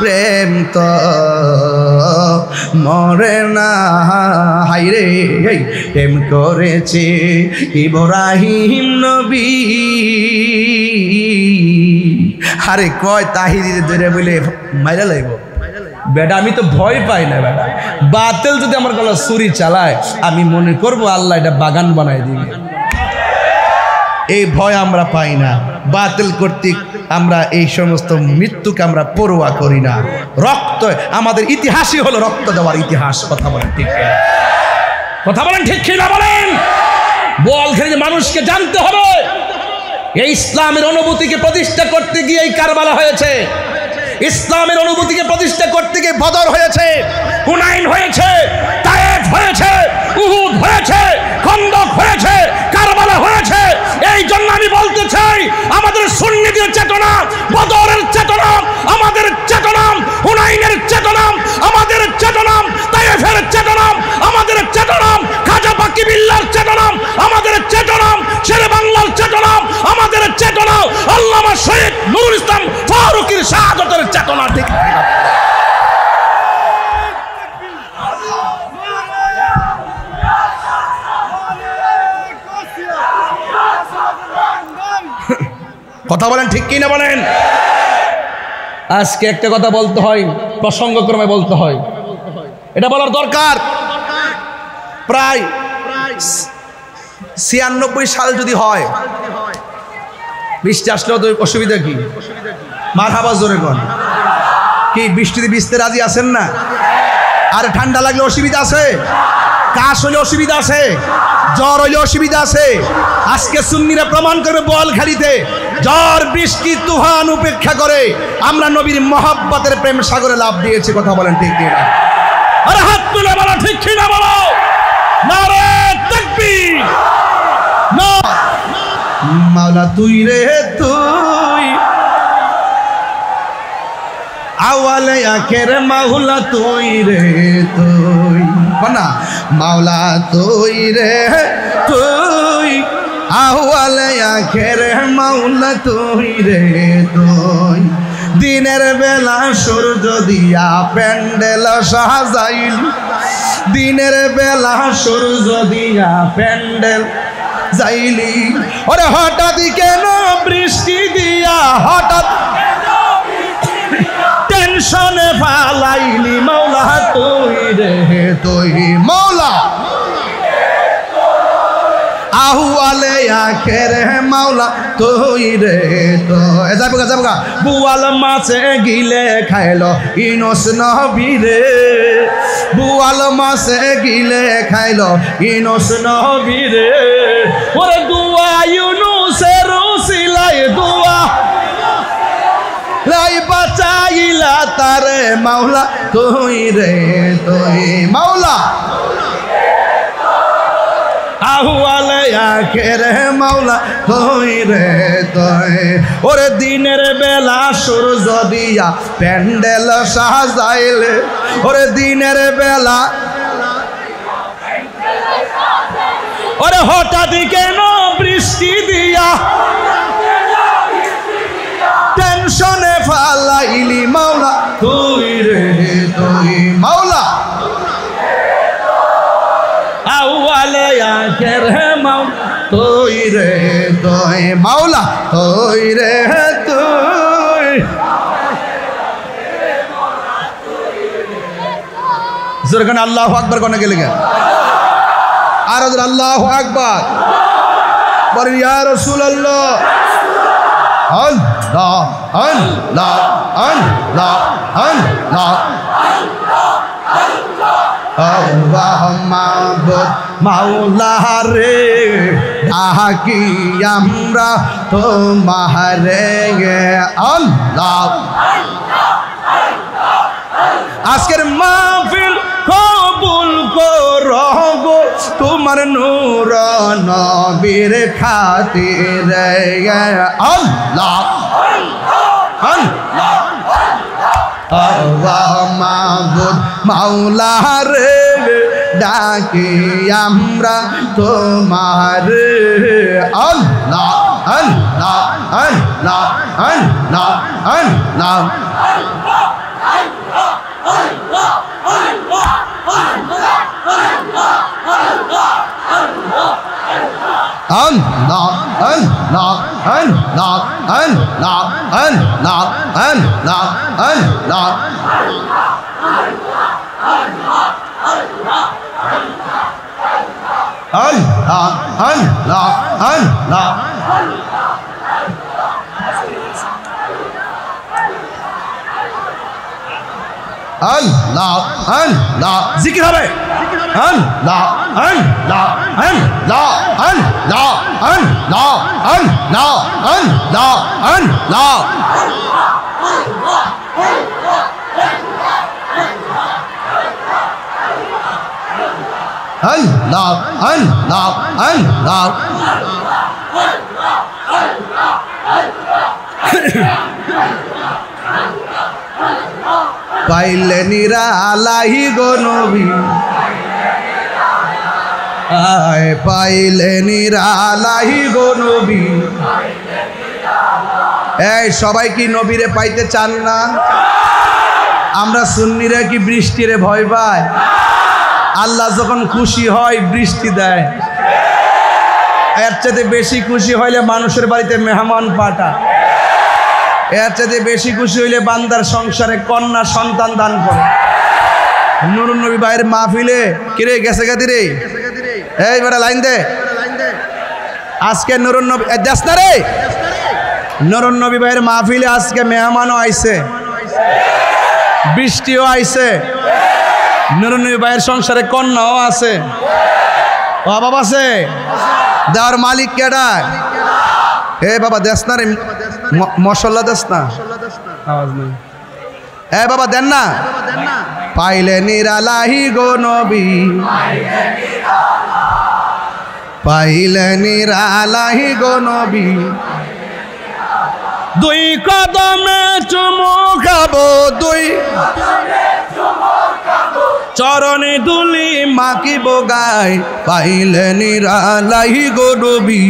প্রেম তো মরে না। হাইরে প্রেম করেছে ইব্রাহিম নবী। আরে কয় তাহিরির ধরে বলে মাইরা লাইব বেটা, আমি তো ভয় পাই না বেটা। বাতিল যদি আমার গলা ছুরি চালায় আমি মনে করব আল্লাহ এটা বাগান বানাই দিবে। এই ভয় আমরা পাই না। বাতিল কর্তৃক আমরা এই সমস্ত মৃত্যুকে আমরা পরোয়া করি না। রক্ত আমাদের ইতিহাসই হলো রক্ত দেওয়ার ইতিহাস। কথা বলেন ঠিক কিনা? কথা বলেন ঠিক কিনা বলেন? বল খেলে মানুষকে জানতে হবে এই ইসলামের অনুভূতিকে প্রতিষ্ঠা করতে গিয়ে এই কারবালা হয়েছে। ইসলামের অনুভূতিকে প্রতিষ্ঠা করতে গিয়ে বদর হয়েছে, হুনাইন হয়েছে, তায়েফ হয়েছে, উহুদ হয়েছে, খন্দক হয়েছে, কারবালা হয়েছে। এই জন্য আমি বলতে চাই আমাদের সুন্নিদের চেতনা, বদরের চেতনা আমাদের চেতনা, হুনাইনের চেতনা আমাদের চেতনা, তায়েফের চেতনা আমাদের চেতনা, খাজা বাকি বিল্লাহর চেতনা আমাদের চেতনা, শেরে বাংলার চেতনা আমাদের চেতনা, আল্লামা শহীদ নুরুল ইসলাম ফারুকীর শাহাদাতের চেতনা। ঠিক কথা বলেন ঠিক কি না বলেন? আজকে একটা কথা বলতে হয়, প্রসঙ্গক্রমে বলতে হয়, এটা বলার দরকার। প্রায় 96 সাল যদি হয়, বৃষ্টি আসলেও তো অসুবিধা কি? মারহাবা জোরে কোন কি? বৃষ্টিতে ভিজতে রাজি আছেন না? আর ঠান্ডা লাগলে অসুবিধা আছে? কাশ হলে অসুবিধা আছে? জ্বর হইলে অসুবিধা আছে? আজকে সুন্নিরা প্রমাণ করবে বোয়ালখালীতে জ্বর বৃষ্টি তুফান উপেক্ষা করে আমরা নবীর মহব্বতের প্রেম সাগরে লাভ দিয়েছি। কথা বলেন ঠিক কিনা? আরে হাত তুলে বলো ঠিক কিনা বলো। নারে তাকবীর। না মাওলা তুই রে তুই, আওয়ালে আখের মাওলা তুই রে তুই, না মাওলা তুই রে তুই, আওয়ালে আখের মাওলা তুই রে তুই। দিনের বেলা সূর্য দিয়া প্যান্ডেল সাজাইল, দিনের বেলা সূর্য দিয়া প্যান্ডেল যাইলি, ওরে হঠাৎ কেন বৃষ্টি দিয়া, হঠাৎ টেনশনে ফালাইলি মাওলা তুই রে তুই, মাওলা আহওয়ালে আখের মাওলা তুই রে তুই। যাবগা যাবগা বুয়াল মাছে গিলে খাইলো ইনস নবী রে, বুয়াল মাছে গিলে খাইলো ইনস নবী রে, ওরে দুয়া ইউনুসের উসিলায় দুয়া লাই বাঁচাইলা তারে মাওলা তুই রে তুই, মাওলা আহওয়ালে আখের মাওলা তুই রে তুই। ওরে দিনের বেলা সূর্য দিয়া প্যান্ডেল সাজাইলে, ওরে দিনের বেলা, ওরে হঠাৎ কেন বৃষ্টি দিয়া টেনশনে ফালাইলি মাওলা তুই রে তুই, মাওলা আউয়ালে আখের মাওলা তুই রে তুই, মাওলা তুই রে তুই। জোরখানে আল্লাহু আকবার কোনে গেলে গে? আর আল্লাহু আকবার বলেন ইয়া রাসূলুল্লাহ। আল্লাহ আল্লাহ আল্লাহ আল্লাহ আল্লাহ মাবুদ মাওলা রে, ডাকি আমরা তোমারে আল্লাহ। আজকের মাহফিল কবুল আমার নূর নবীর খাতিরে আল্লাহ আল্লাহ আল্লাহ মাবুদ মাওলা রে ডাকি আমরা তোমার আল্লাহ আল্লাহ আল্লাহ আল্লাহ আল্লাহ Allah, Allah, Allah, Allah, Allah, Allah, Allah. Allah, Allah, Allah. Allah, Allah. জিকির হবে। Allah, Allah, Allah, Allah, Allah, Allah, Allah, Allah. Allah, Allah, Allah. পাইলে নিরালাহি গো নবী আয় পাইলে নিরালাহি গো নবী এই সবাই কি নবীরে পাইতে চান না? আমরা সুন্নিরা কি বৃষ্টিরে ভয় পায়? আল্লাহ যখন খুশি হয় বৃষ্টি দেয়, এর চাইতে বেশি খুশি হইলে মানুষের বাড়িতে মেহমান পাঠা, এর চাইতে বেশি খুশি হইলে বান্দার সংসারে কন্যা সন্তান দান করে। নুরুন নবী ভাইয়ের মাহফিলে কিরে গেছে গাদি রে, এই বেটা লাইন দে। আজকে নুরুন নবী যাস না রে, নুরুন নবী ভাইয়ের মাহফিলে আজকে মেহমানও আইছে, বৃষ্টিও আইছে, নুরুন নবী ভাইয়ের সংসারে কন্যাও আছে, অভাব আছে। দেওয়ার মালিক কেডা? এ বাবা দেস না রে, মশলা দেস না, আওয়াজ নেই। এ বাবা দেন না। পাইলে নিরালাহি গো নবী, পাইলে নিরালাহি গো নবী, দুই কদমে চুমু খাবো, দুই চরণে দুলি মাকিব গায়, পাইলে নিরালাহি গো নবী,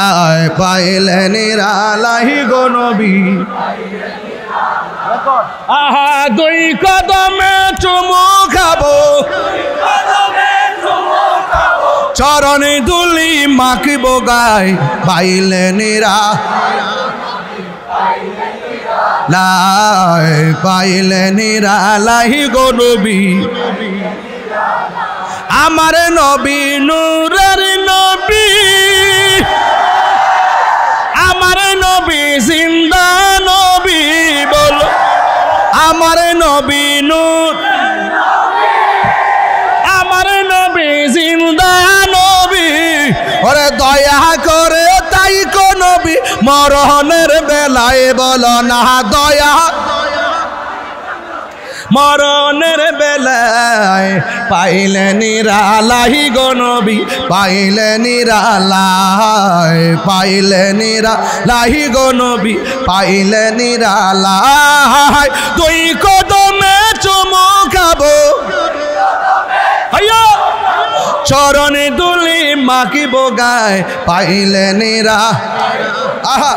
আয় পাইলে নিরালাহি গো নবী। আহা দুই কদমে চুমু খাবো, চরণে দুলি মাখিব গায়, পাইলে নিরালাই, পাইলে নিরালাহি গো নবী, আমার নবী নূরের নবী, আমার নবী জিন্দা নবী, বল আমার নবী নূর, আমার নবী জিন্দা নবী, ওরে দয়া করে তাই কো নবী মরণের বেলায় বল না দয়া, মরণের বেলায় পাইলে নিরালাহি গো নবী, পাইলে নিরালাই, পাইলে নিরালাহি গো নবী, পাইলে নিরালাই, দুই কদমে চুমু খাবো, চরণে দুলি মাখিব গায়, পাইলে নিরা, আহা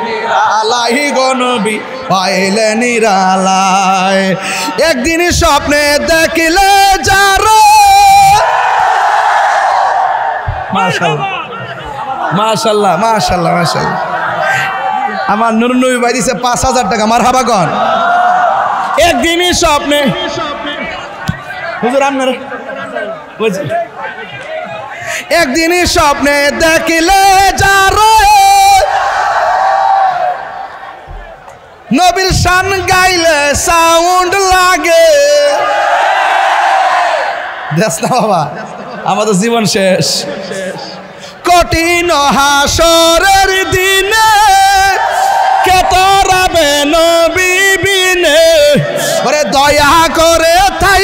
নিরালাহি গো নবী, পাইলে নিরালাই। একদিন স্বপ্নে দেখিলে যারো, মাশাআল্লাহ মাশাআল্লাহ মাশাআল্লাহ মাশাআল্লাহ, আমার নুরুন নবী ভাই দিছে 5000 টাকা, মারহাবা কন। একদিন স্বপ্নে হুজুর আপনার একদিন স্বপ্নে দেখিলে যারো, নবীর শান গাইলে সাউন্ড লাগে, দেখ না বাবা আমাদের জীবন শেষ। কঠিন হাসরের দিনে কে তরাবে নবী বিনে, ওরে দয়া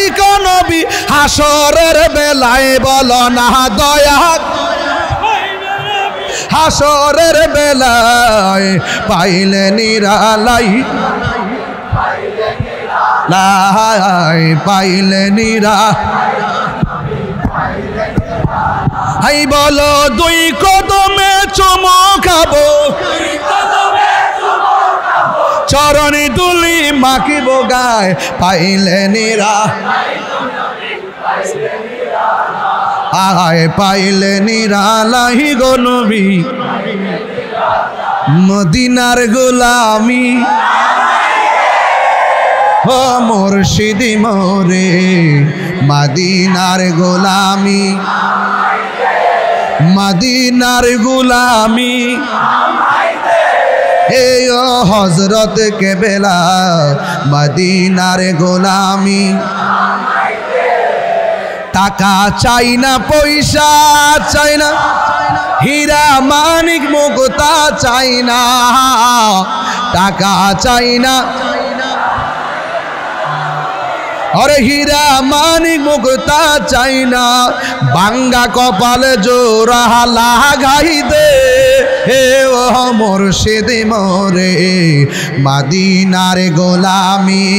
দুই কো নবী হাসরের বেলায় বলো না দয়া হাসরের বেলায় পাইলে নিরালাই লাই পাইলে নিরা হাই বলো দুই কদমে চুমো খাবো চরণে দুলি মাখিব গায় পাইলে নিরা আয় পাইলে নিরালাই গো নবী মদিনার গোলামি ও মুর্শিদি মোরে মদিনার গোলামি মদিনার গোলামি হে ও হযরত কেবলা মদিনার গোলামি টাকা চাই না পয়সা চাই না হীরা মানিক মুক্তা চাই না টাকা চাই না अरे हीरा मानिक मुक्ता चाइना बांगा कपाल जोरा लागाई दे हे ओ मुर्शिद मोरे मदीनार गोलामी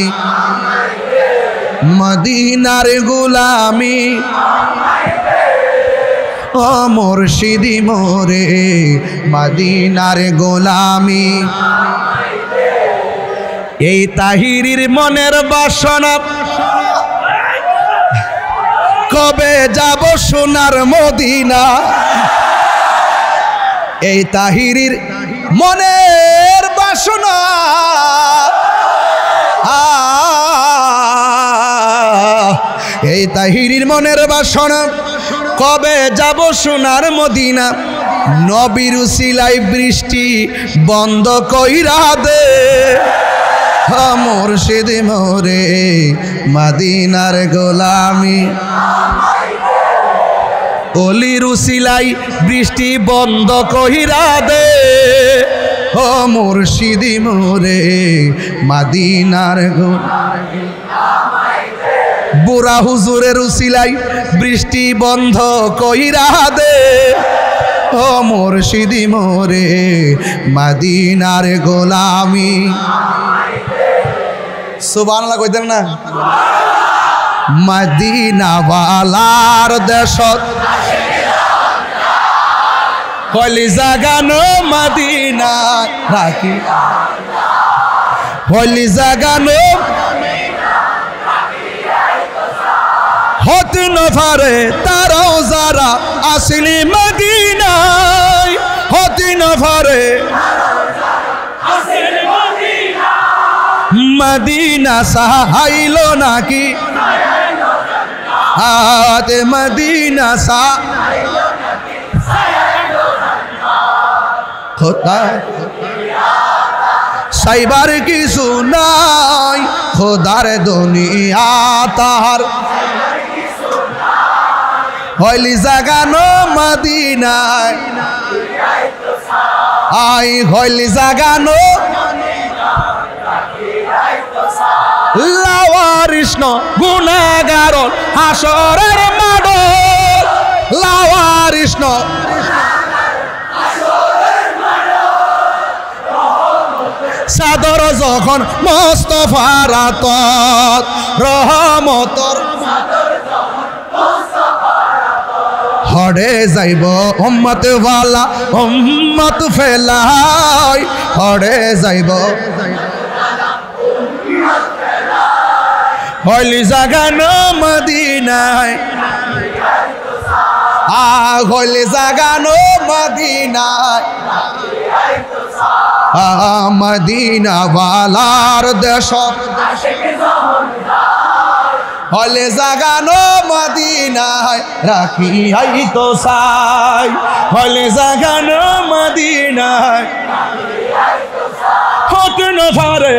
मदीनार गोलामी ओ मुर्शिद मोरे मदीनार गोलामी এই তাহিরির মনের বাসনা কবে যাব সোনার মদিনা এই তাহিরির মনের বাসনা এই তাহিরির মনের বাসনা কবে যাব সোনার মদিনা নবীর উসিলাই বৃষ্টি বন্ধ কইরা দে মুর্শিদ মোরে মদিনার গোলামি অলির উসিলাই বৃষ্টি বন্ধ কইরা দে ও মুর্শিদ মোরে মদিনার গোলামি বুড়া হুজুরের উসিলাই বৃষ্টি বন্ধ কইরা দে ও মুর্শিদ মোরে মদিনার গোলামি সুবহানাল্লাহ কইতেন না মদিনা ওয়ালার দেশত কলি জাগানো মদিনা রাখি কলি জাগানো হত নফারে তারাও যারা আসলি মদিনায় হত নফারে मदीना सहाइलो नाकी आते मदीना सा होता साइबार की सुनाई खुदार दुनिया तार होली जगानो मदीना आई होली जगानो লাওয়ারিষ্ণ গুনাহগারন হাসরের মাঠ লাওয়ারিষ্ণ সাদর যখন মুস্তাফার আতত রহমতর হড়ে যাইব উম্মত ওয়ালা উম্মত ফেলাই হড়ে যাইব হলি জাগানো মদিনায় হলি জাগানো মদিনায় মদিনা ওয়ালার দেশ হলে জাগানো মদিনায় রাখি আই তো সাই হলে জাগানো মদিনায় হত নফারে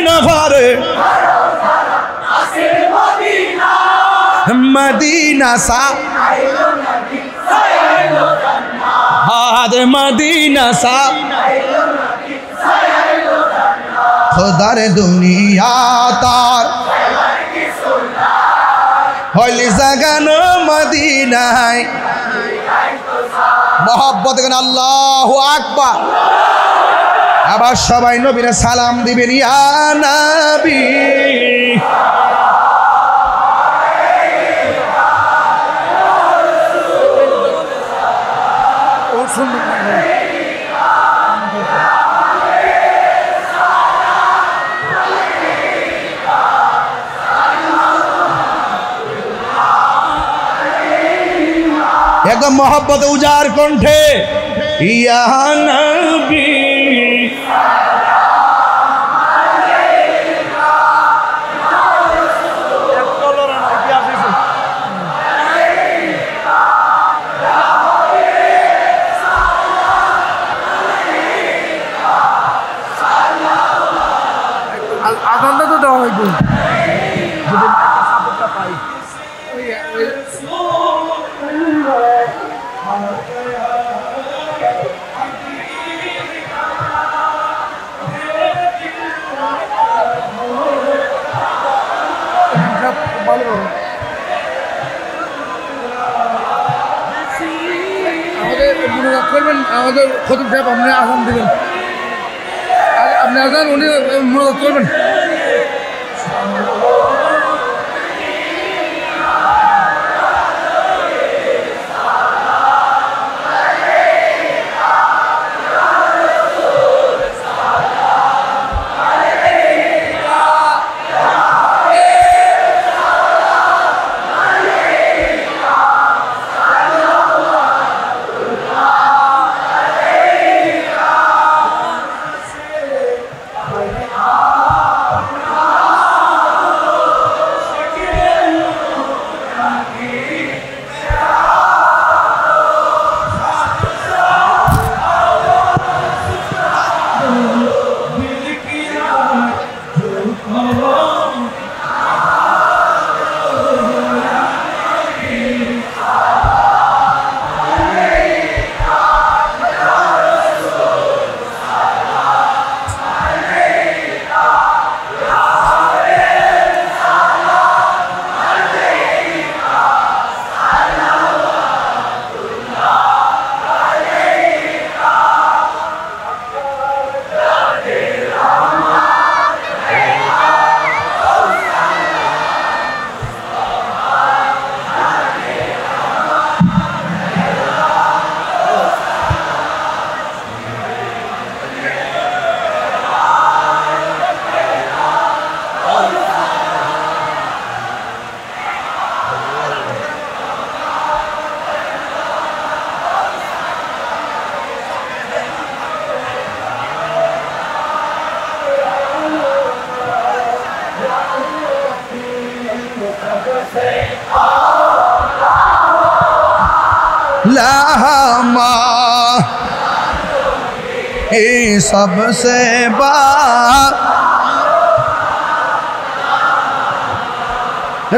नफारे मदीना सा हाद मदीना सा খোদার দুনিয়া তার হইলি জাগানো মদিনায় মহব্বত গান আল্লাহু আকবার। আবার সবাই নবীর সালাম দিবেন ইয়া নবী। একদম মহব্বতে উজাড় কণ্ঠে ইয়া নবী। আদানটা তো দেওয়া হইব আমাদের মনোরাগ করবেন, আমাদের খতিব সাহেব আপনি আজান দেবেন, আপনি আজান উনি মনোরাগ করবেন। लामा ये सबसे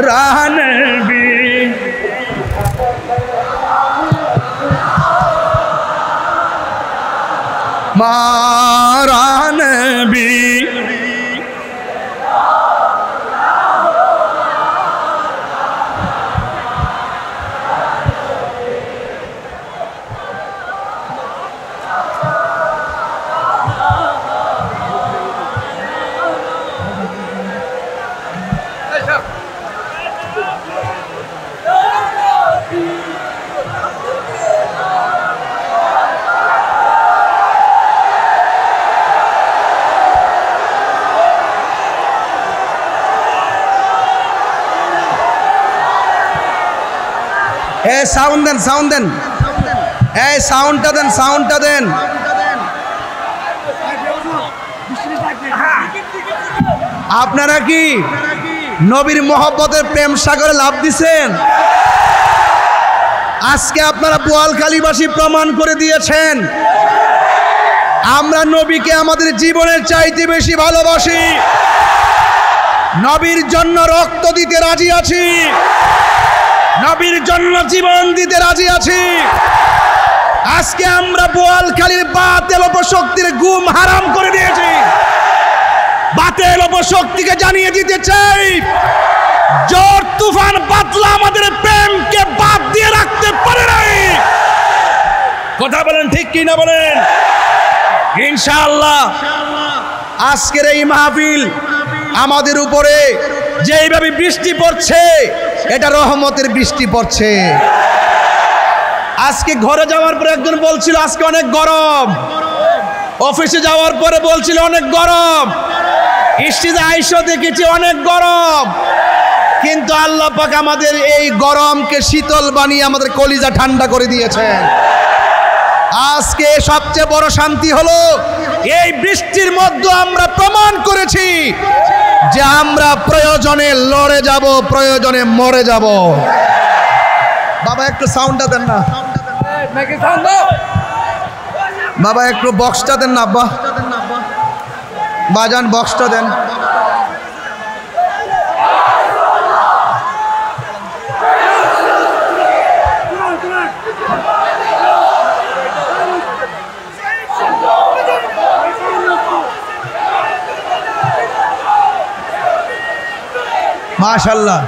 राह नबी मारा नबी সাউন্ড দেন সাউন্ড দেন এই সাউন্ডটা দেন সাউন্ডটা দেন আপনারা কি নবীর মহব্বতের প্রেম সাগরে লাভ দিছেন আজকে আপনারা বোয়ালখালীবাসী প্রমাণ করে দিয়েছেন আমরা নবীকে আমাদের জীবনের চাইতে বেশি ভালোবাসি নবীর জন্য রক্ত দিতে রাজি আছি নবীর জন্য জীবন দিতে রাজি আছি আজকে আমরা বোয়ালখালীর বাতিল অপশক্তির গুম হারাম করে দিয়েছি অপশক্তিকে জানিয়ে দিতে চাই, ঝড় তুফান বাদলা আমাদের প্রেমকে বাদ দিয়ে রাখতে পারে নাই। কথা বলেন ঠিক কি না বলেন? ইনশাআল্লাহ আজকের এই মাহফিল আমাদের উপরে যেইভাবে বৃষ্টি পড়ছে, এটা রহমতের বৃষ্টি পড়ছে। আজকে ঘরে যাওয়ার পরে একজন বলছিল আজকে অনেক গরম, অফিসে যাওয়ার পরে বলছিল অনেক গরম, স্টেজে আইসা দেখেছি অনেক গরম, কিন্তু আল্লাহ পাক আমাদের এই গরমকে শীতল বানিয়ে আমাদের কলিজা ঠান্ডা করে দিয়েছেন। আজকে সবচেয়ে বড় শান্তি হলো এই বৃষ্টির মধ্যে আমরা প্রমাণ করেছি যে আমরা প্রয়োজনে লড়ে যাব, প্রয়োজনে মরে যাব। বাবা একটু সাউন্ডটা দেন না, বাবা একটু বক্সটা দেন না, আব্বা বাজান বক্সটা দেন। মাশাআল্লাহ।